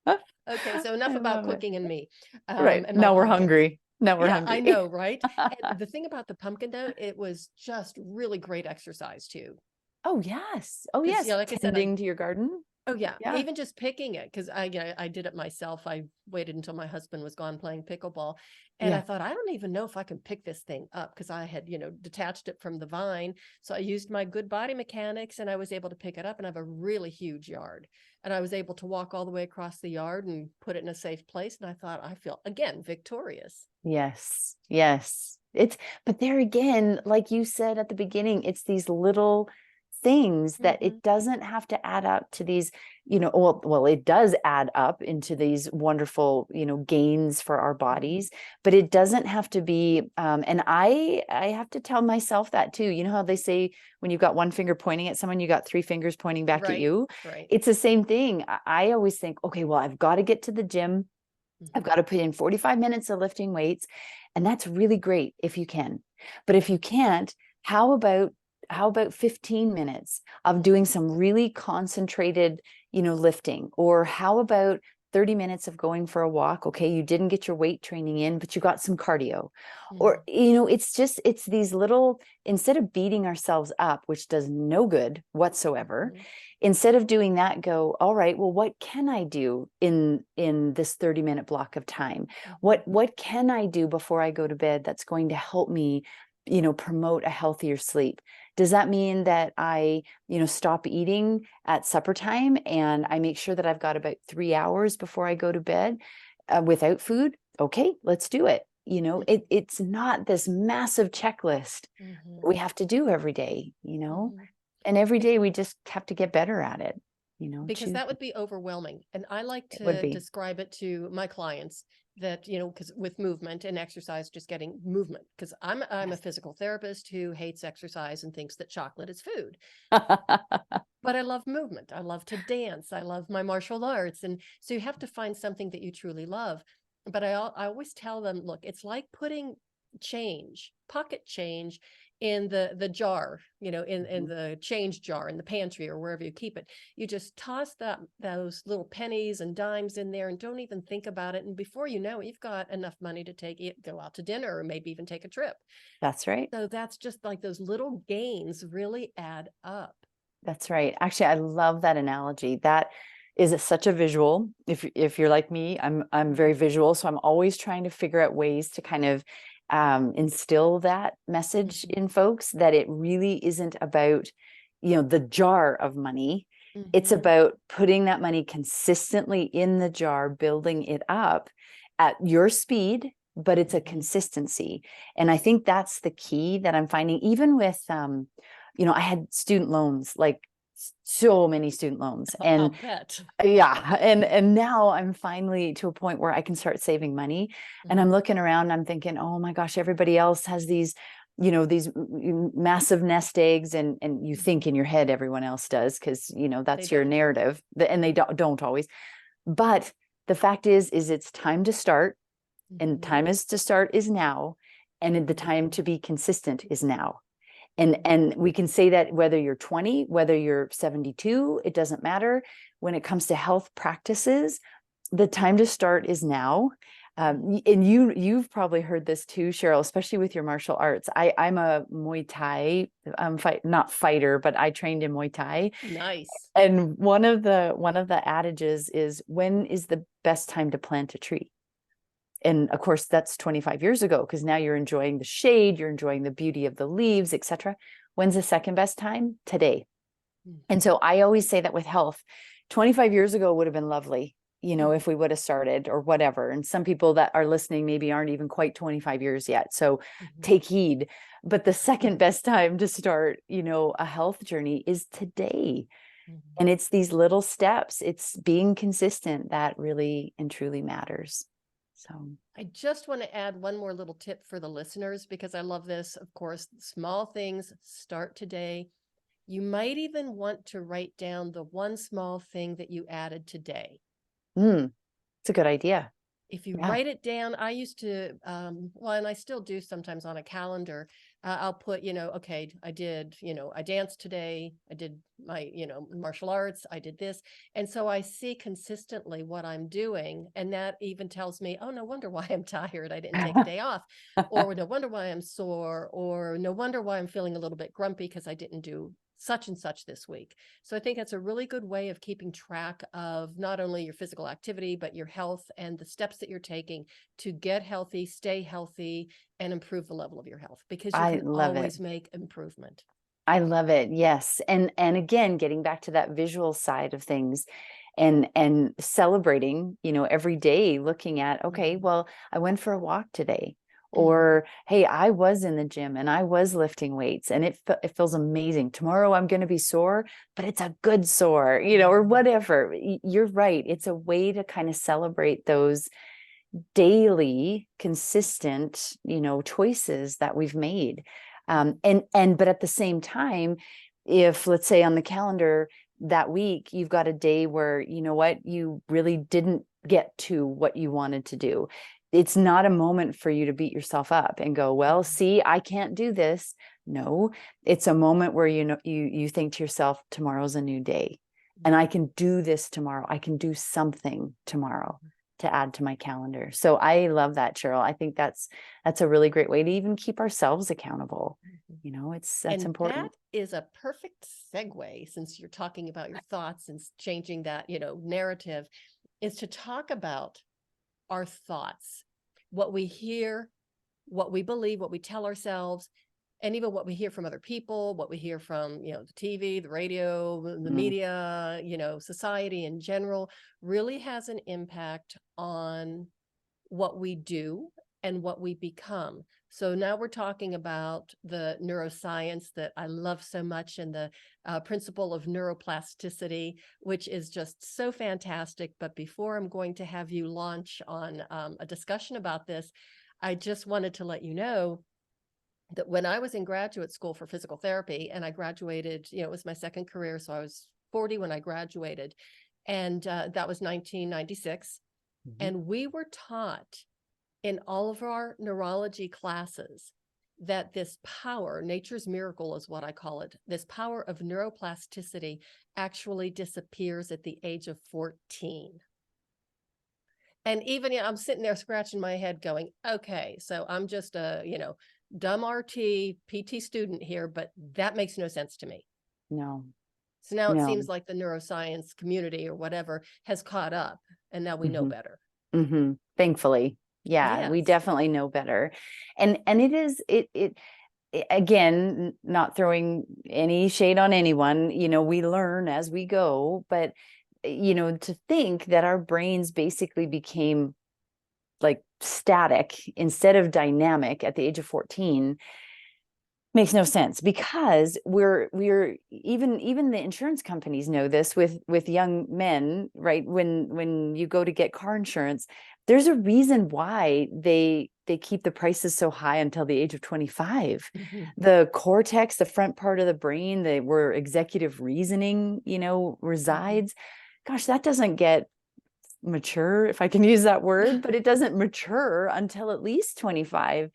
Okay, so enough I about love it. cooking and me. Right. And my Now we're pumpkins. hungry. Now we're Yeah, hungry. I know, right? And the thing about the pumpkin, though, it was just really great exercise too. Oh, yes. Oh, Because, yes. like I said, Tending to your garden. oh yeah, Yeah. even just picking it, because I did it myself. I waited until my husband was gone playing pickleball, and I Yeah. thought, I don't even know if I can pick this thing up, because I had detached it from the vine. So I used my good body mechanics, and I was able to pick it up, and I have a really huge yard, and I was able to walk all the way across the yard and put it in a safe place. And I thought, I feel again victorious. Yes. Yes. But there again, like you said at the beginning, it's these little things that it doesn't have to add up to these, well, it does add up into these wonderful, gains for our bodies, but it doesn't have to be, and I have to tell myself that too. You know how they say when you've got one finger pointing at someone, you got three fingers pointing back at you. Right. It's the same thing. I always think, okay, well, I've got to get to the gym. I've got to put in 45 minutes of lifting weights. And that's really great if you can. But if you can't, how about 15 minutes of doing some really concentrated, lifting? Or how about 30 minutes of going for a walk? Okay, you didn't get your weight training in, but you got some cardio. Or, it's these little, instead of beating ourselves up, which does no good whatsoever, instead of doing that, go, all right, well, what can I do in this 30-minute block of time? What can I do before I go to bed that's going to help me, promote a healthier sleep? Does that mean that I, stop eating at supper time and I make sure that I've got about 3 hours before I go to bed without food? Okay, let's do it. It's not this massive checklist we have to do every day, and every day we just have to get better at it, Because that would be overwhelming. And I like it would to be. describe it to my clients that, because with movement and exercise, just getting movement, because I'm a Yes. physical therapist who hates exercise and thinks that chocolate is food. But I love movement. I love to dance. I love my martial arts. And so you have to find something that you truly love. But I always tell them, look, it's like putting pocket change in the jar, in the change jar in the pantry or wherever you keep it. You just toss those little pennies and dimes in there and don't even think about it. And before you know it, you've got enough money to go out to dinner or maybe even take a trip. That's right. So that's just like those little gains really add up. That's right. Actually, I love that analogy. That is such a visual. If you're like me, I'm very visual, so I'm always trying to figure out ways to kind of instill that message in folks, that it really isn't about, the jar of money. It's about putting that money consistently in the jar, building it up at your speed, but it's a consistency. And I think that's the key that I'm finding, even with, I had student loans, like so many student loans, I'll and bet. yeah, and now I'm finally to a point where I can start saving money, and I'm looking around, I'm thinking, oh my gosh, everybody else has these, these massive nest eggs, and you think in your head everyone else does, because that's your narrative, and they don't always. But the fact is it's time to start, and time is to start is now, and the time to be consistent is now. And we can say that whether you're 20, whether you're 72, it doesn't matter. When it comes to health practices, the time to start is now. And you've probably heard this too, Cheryl, especially with your martial arts. I'm a Muay Thai not fighter, but I trained in Muay Thai. Nice. And one of the adages is, when is the best time to plant a tree? And of course, that's 25 years ago, because now you're enjoying the shade, you're enjoying the beauty of the leaves, etc. When's the second best time? Today. And so I always say that with health, 25 years ago would have been lovely, if we would have started or whatever. And some people that are listening maybe aren't even quite 25 years yet. So take heed. But the second best time to start, a health journey is today. And it's these little steps, it's being consistent that really and truly matters. So I just want to add one more little tip for the listeners, because I love this. Of course, small things start today. You might even want to write down the one small thing that you added today. It's a good idea. If you write it down, I used to, well, and I still do sometimes on a calendar, I'll put, okay, I did, I danced today, I did my, martial arts, I did this. And so I see consistently what I'm doing. And that even tells me, oh, no wonder why I'm tired. I didn't take a day off. Or no wonder why I'm sore. Or no wonder why I'm feeling a little bit grumpy because I didn't do such and such this week. So I think that's a really good way of keeping track of not only your physical activity, but your health and the steps that you're taking to get healthy, stay healthy, and improve the level of your health, because you can always make improvement. I love it. Yes. And again, getting back to that visual side of things, and celebrating, every day, looking at, okay, well, I went for a walk today. Or, hey, I was in the gym and I was lifting weights and it feels amazing. Tomorrow I'm going to be sore, but it's a good sore, or whatever. You're right. It's a way to kind of celebrate those daily, consistent, choices that we've made. But at the same time, if, let's say, on the calendar that week, you've got a day where, you really didn't get to what you wanted to do, it's not a moment for you to beat yourself up and go, well, see, I can't do this. No, it's a moment where, you think to yourself, tomorrow's a new day and I can do this tomorrow. I can do something tomorrow to add to my calendar. So I love that, Cheryl. I think that's a really great way to even keep ourselves accountable. That's important. That is a perfect segue, since you're talking about your thoughts and changing that, narrative, is to talk about our thoughts, what we hear, what we believe, what we tell ourselves, and even what we hear from other people, what we hear from, the TV, the radio, the media, society in general, really has an impact on what we do and what we become. So now we're talking about the neuroscience that I love so much, and the principle of neuroplasticity, which is just so fantastic. But before I'm going to have you launch on a discussion about this, I just wanted to let you know that when I was in graduate school for physical therapy, and I graduated, it was my second career. So I was 40 when I graduated, and that was 1996. And we were taught in all of our neurology classes that this power, nature's miracle is what I call it, this power of neuroplasticity actually disappears at the age of 14. And even, I'm sitting there scratching my head going, okay, so I'm just a, dumb PT student here, but that makes no sense to me. No. So now it No. seems like the neuroscience community or whatever has caught up, and now we know Hmm. better. Hmm. Thankfully. Yeah, we Yes. definitely know better. And it is again, not throwing any shade on anyone, we learn as we go, but to think that our brains basically became like static instead of dynamic at the age of 14 makes no sense, because we're even the insurance companies know this with young men, right? When you go to get car insurance, there's a reason why they keep the prices so high until the age of 25. Mm-hmm. The cortex, the front part of the brain, where executive reasoning resides, gosh, that doesn't get mature, if I can use that word, but it doesn't mature until at least 25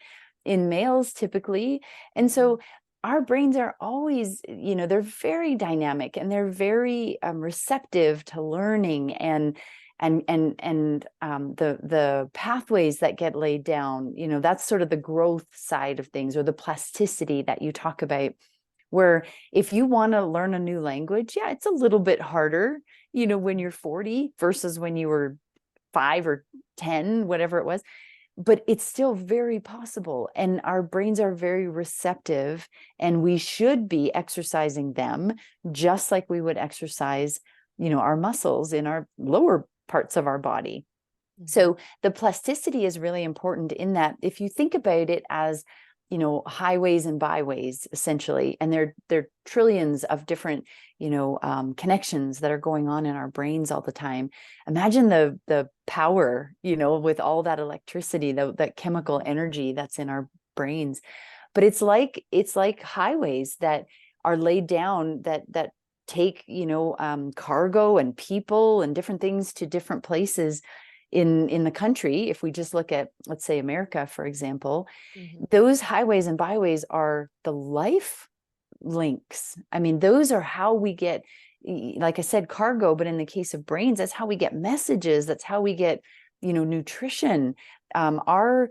in males typically. And so our brains are always, they're very dynamic, and they're very receptive to learning, and the pathways that get laid down, that's sort of the growth side of things, or the plasticity that you talk about, where if you want to learn a new language, yeah, it's a little bit harder, when you're 40 versus when you were 5 or 10, whatever it was, but it's still very possible. And our brains are very receptive, and we should be exercising them just like we would exercise, our muscles in our lower parts of our body. So the plasticity is really important, in that if you think about it as, highways and byways, essentially, and they're trillions of different, connections that are going on in our brains all the time. Imagine the power, with all that electricity, that chemical energy that's in our brains. But it's like highways that are laid down, that take, cargo and people and different things to different places in the country. If we just look at, let's say, America, for example, those highways and byways are the life links. I mean, those are how we get, like I said, cargo, but in the case of brains, that's how we get messages. That's how we get, nutrition. Our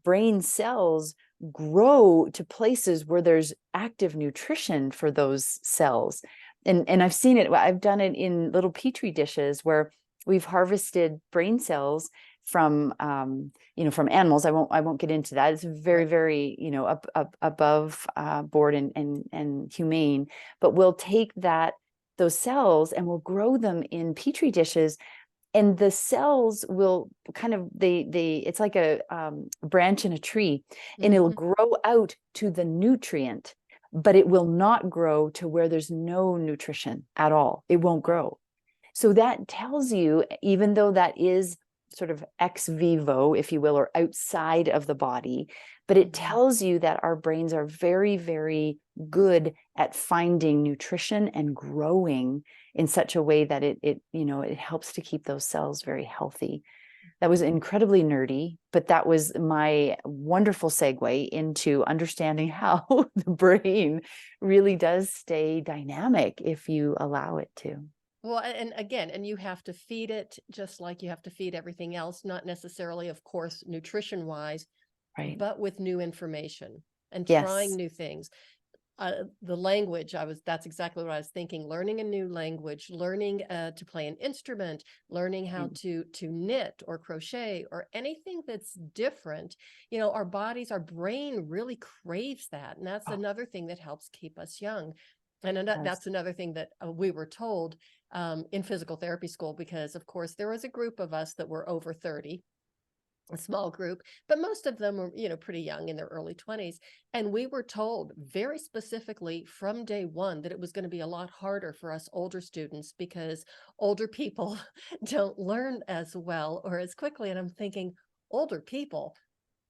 brain cells grow to places where there's active nutrition for those cells. And I've seen it. I've done it in little petri dishes where we've harvested brain cells from from animals. I won't get into that. It's very, very, up above board and humane. But we'll take those cells and we'll grow them in petri dishes, and the cells will kind of it's like a branch in a tree, and it'll grow out to the nutrient, but it will not grow to where there's no nutrition at all. It won't grow. So that tells you, even though that is sort of ex vivo, if you will, or outside of the body, but it tells you that our brains are very, very good at finding nutrition and growing in such a way that it helps to keep those cells very healthy. That was incredibly nerdy, but that was my wonderful segue into understanding how the brain really does stay dynamic if you allow it to. Well, and again, and you have to feed it just like you have to feed everything else, not necessarily, of course, nutrition wise, Right. but with new information and trying Yes. new things. The language, that's exactly what I was thinking. Learning a new language, learning to play an instrument, learning how to knit or crochet or anything that's different. Our bodies, our brain really craves that. And that's another thing that helps keep us young. And that's another thing that we were told in physical therapy school, because, of course, there was a group of us that were over 30, a small group, but most of them were, pretty young, in their early 20s. And we were told very specifically from day one that it was going to be a lot harder for us older students, because older people don't learn as well or as quickly. And I'm thinking, older people.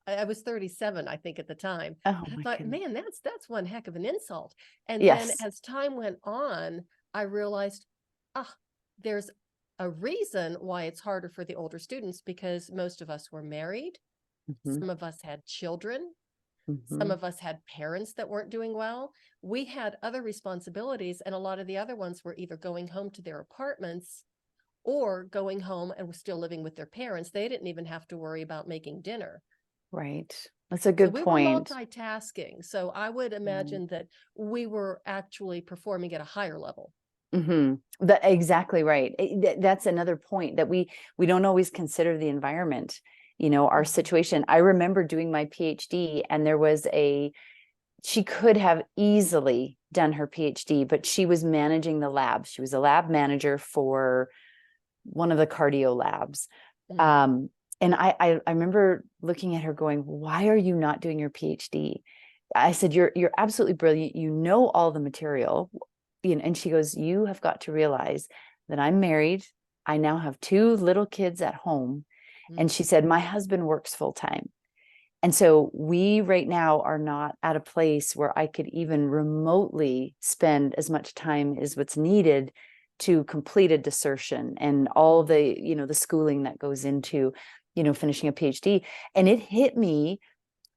I was 37, I think, at the time. Oh And I my thought, goodness. man, that's one heck of an insult. And then Yes. as time went on, I realized, ah, there's a reason why it's harder for the older students, because most of us were married. Hmm. Some of us had children. Some Hmm. of us had parents that weren't doing well. We had other responsibilities, and a lot of the other ones were either going home to their apartments or going home and were still living with their parents. They didn't even have to worry about making dinner. Right. That's a So good we were point. multitasking. So I would Yeah. imagine that we were actually performing at a higher level. Exactly right. That's another point that we don't always consider the environment, our situation. I remember doing my PhD, and there was she could have easily done her PhD, but she was managing the lab. She was a lab manager for one of the cardio labs. Mm. Um, and I remember looking at her going, why are you not doing your PhD? I said, you're absolutely brilliant. You know all the material. And she goes, you have got to realize that I'm married. I now have two little kids at home. And she Mm. said, my husband works full time. And so we right now are not at a place where I could even remotely spend as much time as what's needed to complete a dissertation and all the, the schooling that goes into, finishing a PhD. And it hit me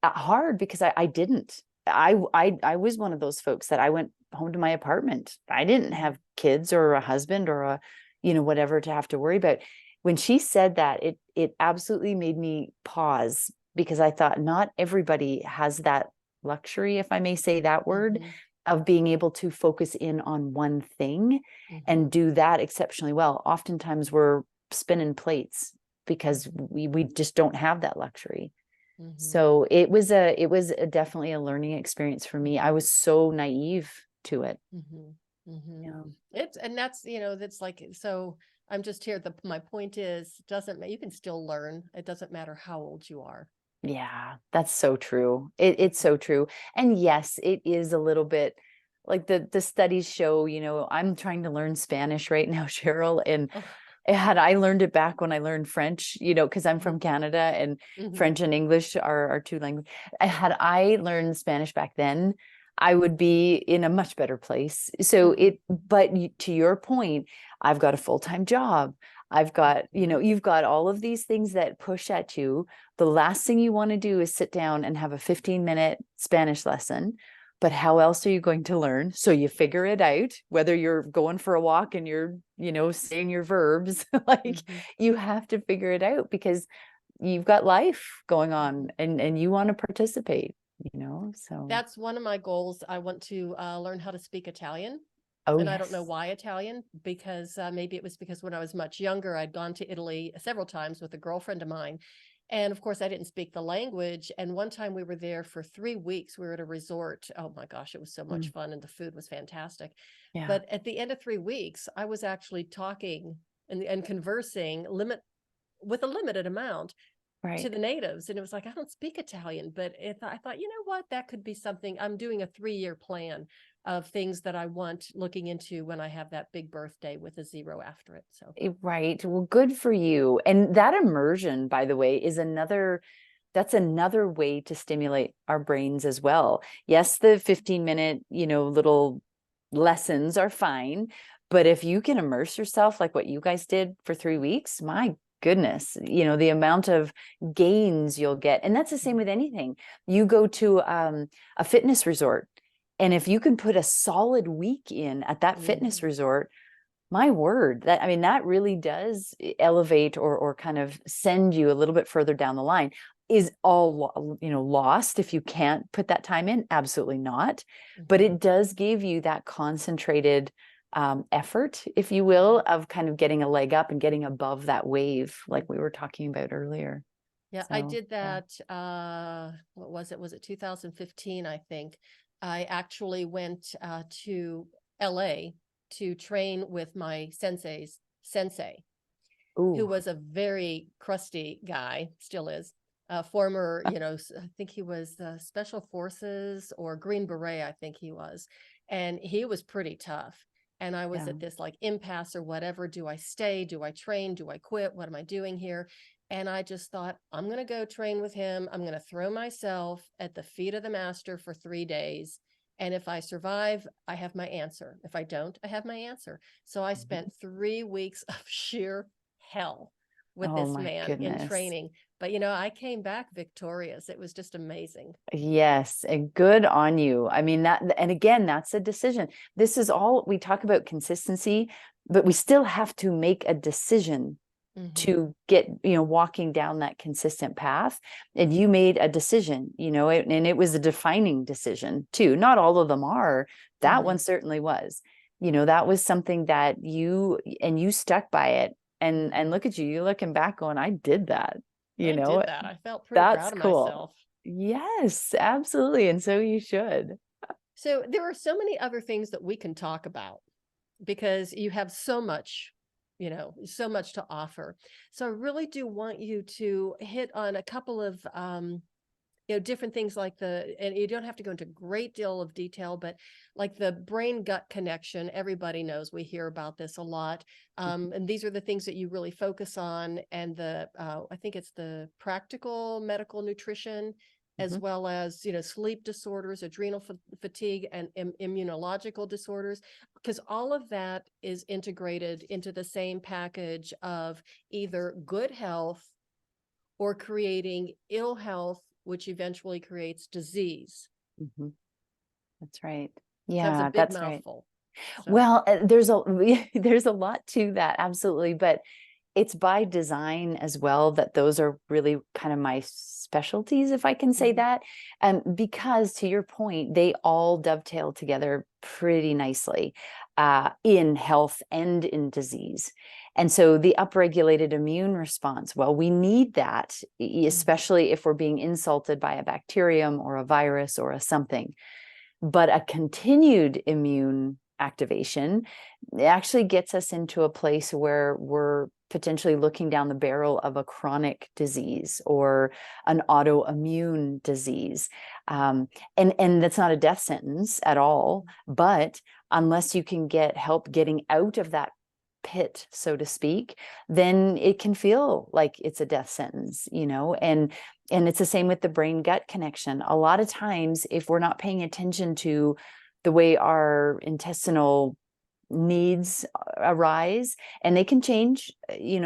hard because I didn't. I was one of those folks that I went home to my apartment. I didn't have kids or a husband or whatever to have to worry about. When she said that, it absolutely made me pause, because I thought not everybody has that luxury, if I may say that word, Mm-hmm. of being able to focus in on one thing Mm-hmm. and do that exceptionally well. Oftentimes we're spinning plates because we just don't have that luxury. Mm-hmm. So definitely a learning experience for me. I was so naive to it. Mm-hmm. Mm-hmm. Yeah. It's, and that's, that's like, so I'm just here. My point is, doesn't you can still learn. It doesn't matter how old you are. Yeah, that's so true. It's so true. And yes, it is a little bit like the studies show, I'm trying to learn Spanish right now, Cheryl, and Oh. had I learned it back when I learned French, because I'm Mm-hmm. from Canada, and Mm-hmm. French and English are our two languages. Had I learned Spanish back then, I would be in a much better place. So Mm-hmm. but to your point, I've got a full-time job. I've got, you've got all of these things that push at you. The last thing you want to do is sit down and have a 15-minute Spanish lesson. But how else are you going to learn? So you figure it out, whether you're going for a walk and you're, saying your verbs, like Mm-hmm. you have to figure it out because you've got life going Mm-hmm. on, and you want to participate, so. That's one of my goals. I want to learn how to speak Italian. Oh, And I don't know yes. why Italian, because maybe it was because when I was much younger, I'd gone to Italy several times with a girlfriend of mine. And of course, I didn't speak the language. And one time we were there for 3 weeks. We were at a resort. Oh my gosh, it was so much Mm, fun. And the food was fantastic. yeah, But at the end of 3 weeks, I was actually talking and conversing with a limited amount to right. the natives. And it was like, I don't speak Italian, but I thought, you know what, that could be something. I'm doing a 3-year plan of things that I want looking into when I have that big birthday with a zero after it. So, Right. Well, good for you. And that immersion, by the way, that's another way to stimulate our brains as well. Yes, the 15-minute, little lessons are fine, but if you can immerse yourself like what you guys did for 3 weeks, my goodness, the amount of gains you'll get. And that's the same with anything. You go to a fitness resort, and if you can put a solid week in at that fitness mhm. resort, my word, that really does elevate or kind of send you a little bit further down the line. Is all, lost if you can't put that time in? Absolutely not. But Mhm. it does give you that concentrated effort, if you will, of kind of getting a leg up and getting above that wave, like we were talking about earlier. Yeah, I So, did yeah. that. What was it? Was it 2015? I think I actually went to LA to train with my sensei, who Ooh, was a very crusty guy, still is. Former, I think he was Special Forces or Green Beret, I think he was. And he was pretty tough. And I was yeah. at this like impasse or whatever. Do I stay? Do I train? Do I quit? What am I doing here? And I just thought, I'm going to go train with him. I'm going to throw myself at the feet of the master for 3 days. And if I survive, I have my answer. If I don't, I have my answer. So I Mhm. spent 3 weeks of sheer hell with Oh this my man in goodness. training. But I came back victorious. It was just amazing. Yes, and good on you. And again, that's a decision. This is all we talk about consistency, but we still have to make a decision to get, walking down that consistent path. And you made a decision, and it was a defining decision too. Not all of them are. That one certainly was. That was something that you stuck by it. And look at you, you're looking back going, I did that. I did that. I felt pretty That's proud of cool. myself. Yes, absolutely. And so you should. So there are so many other things that we can talk about because you have so much, so much to offer. So I really do want you to hit on a couple of, different things like and you don't have to go into a great deal of detail, but like the brain gut connection, everybody knows, we hear about this a lot. And these are the things that you really focus on. And I think it's the practical medical nutrition, as well as, sleep disorders, adrenal fatigue, and immunological disorders, because all of that is integrated into the same package of either good health or creating ill health, which eventually creates disease. That's right. Yeah, Yeah, that's that's right. mouthful. So. Well, there's a lot to that. Absolutely. But it's by design as well that those are really kind of my specialties, if I can say that. Because to your point, they all dovetail together pretty nicely in health and in disease. And so the upregulated immune response, well, we need that, especially if we're being insulted by a bacterium or a virus or a something. But a continued immune activation actually gets us into a place where we're potentially looking down the barrel of a chronic disease or an autoimmune disease. And that's not a death sentence at all, but unless you can get help getting out of that pit, so to speak, then it can feel like it's a death sentence, and it's the same with the brain gut connection. A lot of times, if we're not paying attention to the way our intestinal needs arise, and they can change,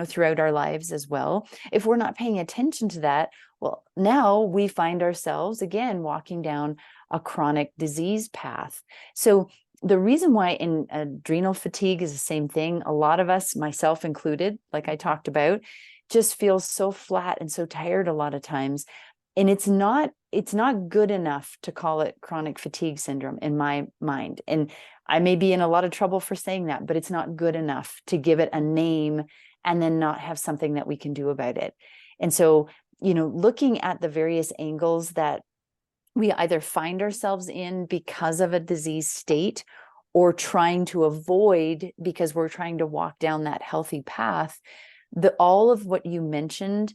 throughout our lives as well. If we're not paying attention to that, well, now we find ourselves again walking down a chronic disease path. So the reason why in adrenal fatigue is the same thing, a lot of us, myself included, like I talked about, just feel so flat and so tired a lot of times. And it's not good enough to call it chronic fatigue syndrome in my mind. And I may be in a lot of trouble for saying that, but it's not good enough to give it a name and then not have something that we can do about it. And so, looking at the various angles that we either find ourselves in because of a disease state or trying to avoid because we're trying to walk down that healthy path, all of what you mentioned,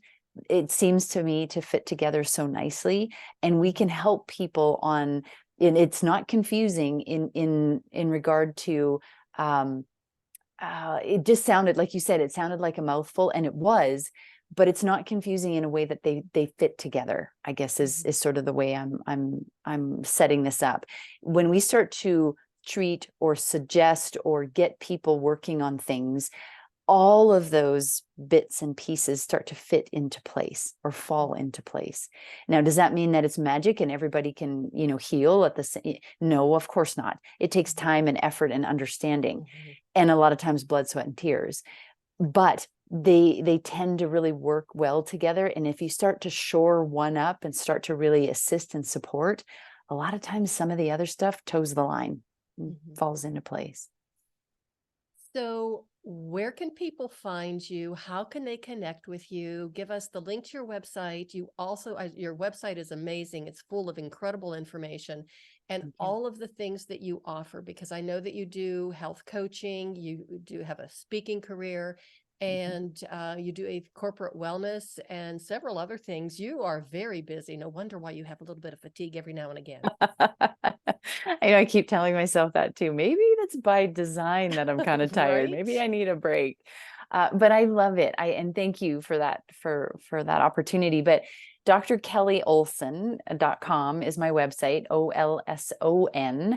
it seems to me to fit together so nicely, and we can help people on, and it's not confusing in regard to, it just sounded, like you said, it sounded like a mouthful, and it was, but it's not confusing in a way that they fit together, I guess is sort of the way I'm setting this up. When we start to treat or suggest or get people working on things, all of those bits and pieces start to fit into place or fall into place. Now, does that mean that it's magic and everybody can, heal at the same? No, of course not. It takes time and effort and understanding, and a lot of times blood, sweat, and tears. But they tend to really work well together. And if you start to shore one up and start to really assist and support, a lot of times some of the other stuff toes the line, falls into place. So where can people find you? How can they connect with you? Give us the link to your website. You also, your website is amazing. It's full of incredible information and all of the things that you offer, because I know that you do health coaching, you do have a speaking career, and you do a corporate wellness and several other things. You are very busy. No wonder why you have a little bit of fatigue every now and again. I keep telling myself that too. Maybe that's by design that I'm kind of tired. Right? Maybe I need a break. But I love it. And thank you for that, for that opportunity. But drkellyolson.com is my website. OLSON.com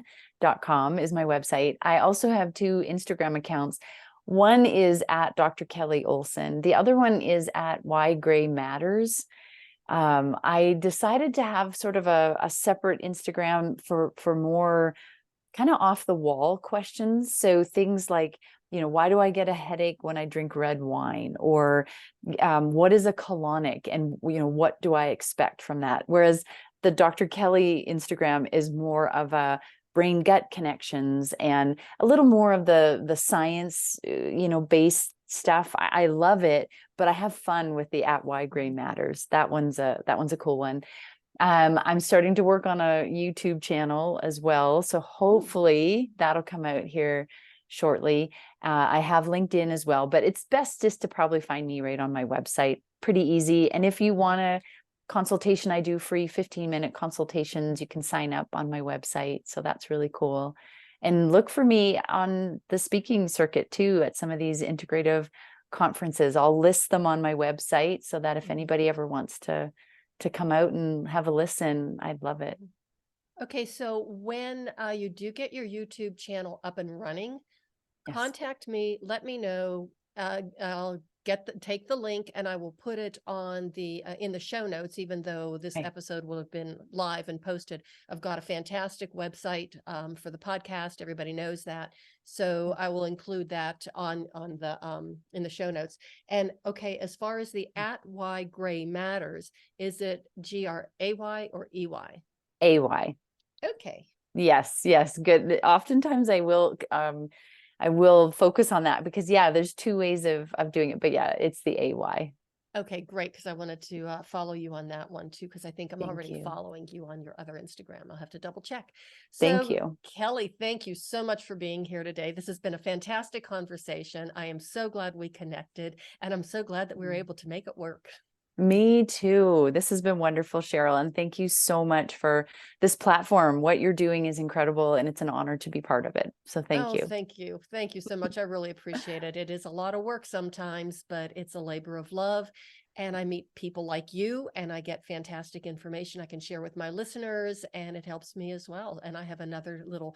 is my website. I also have 2 Instagram accounts. One is at Dr. Kelly Olson. The other one is at Why Gray Matters. I decided to have sort of a separate Instagram for more kind of off the wall questions. So things like, why do I get a headache when I drink red wine? Or what is a colonic? And, what do I expect from that? Whereas the Dr. Kelly Instagram is more of a brain gut connections and a little more of the science, based stuff. I love it, but I have fun with the at why gray matters. That one's a cool one. I'm starting to work on a YouTube channel as well. So hopefully that'll come out here shortly. I have LinkedIn as well, but it's best just to probably find me right on my website. Pretty easy. And if you want a consultation, I do free 15-minute consultations. You can sign up on my website. So that's really cool. And look for me on the speaking circuit too at some of these integrative conferences. I'll list them on my website so that if anybody ever wants to come out and have a listen, I'd love it. Okay, so when you do get your YouTube channel up and running, Yes. contact me, let me know. I'll take the link and I will put it on the in the show notes, even though this Okay. episode will have been live and posted. I've got a fantastic website for the podcast. Everybody knows that. So I will include that on the in the show notes. And okay, as far as the at why gray matters, is it GRAY or EY? AY. Okay. Yes, good. Oftentimes I will focus on that because there's two ways of doing it, but it's the AY. Okay, great. Because I wanted to follow you on that one too, because I think I'm Thank already you. following you on your other Instagram. I'll have to double check. Thank So, you. Kelly, thank you so much for being here today. This has been a fantastic conversation. I am so glad we connected, and I'm so glad that we were able to make it work. Me too. This has been wonderful, Cheryl. And thank you so much for this platform. What you're doing is incredible, and it's an honor to be part of it. So thank Oh, you. thank you. Thank you so much. I really appreciate it. It is a lot of work sometimes, but it's a labor of love. And I meet people like you, and I get fantastic information I can share with my listeners, and it helps me as well. And I have another little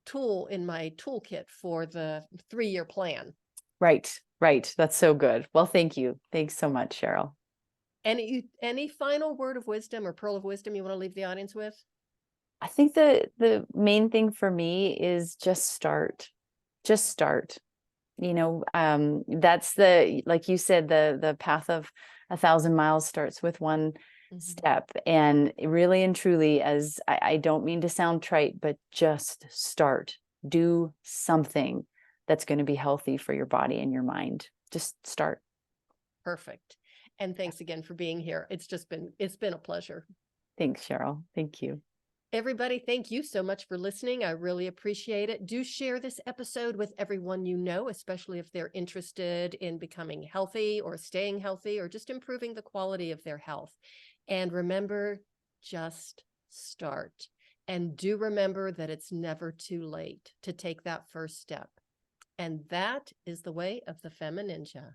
tool in my toolkit for the 3-year plan. Right. That's so good. Well, thank you. Thanks so much, Cheryl. Any final word of wisdom or pearl of wisdom you want to leave the audience with? I think the main thing for me is just start. Just start. That's like you said, the path of 1,000 miles starts with one step. And really and truly, as I don't mean to sound trite, but just start. Do something that's going to be healthy for your body and your mind. Just start. Perfect. And thanks again for being here. It's been a pleasure. Thanks, Cheryl. Thank you. Everybody, thank you so much for listening. I really appreciate it. Do share this episode with everyone you know, especially if they're interested in becoming healthy or staying healthy or just improving the quality of their health. And remember, just start. And do remember that it's never too late to take that first step. And that is the way of the FemiNinja.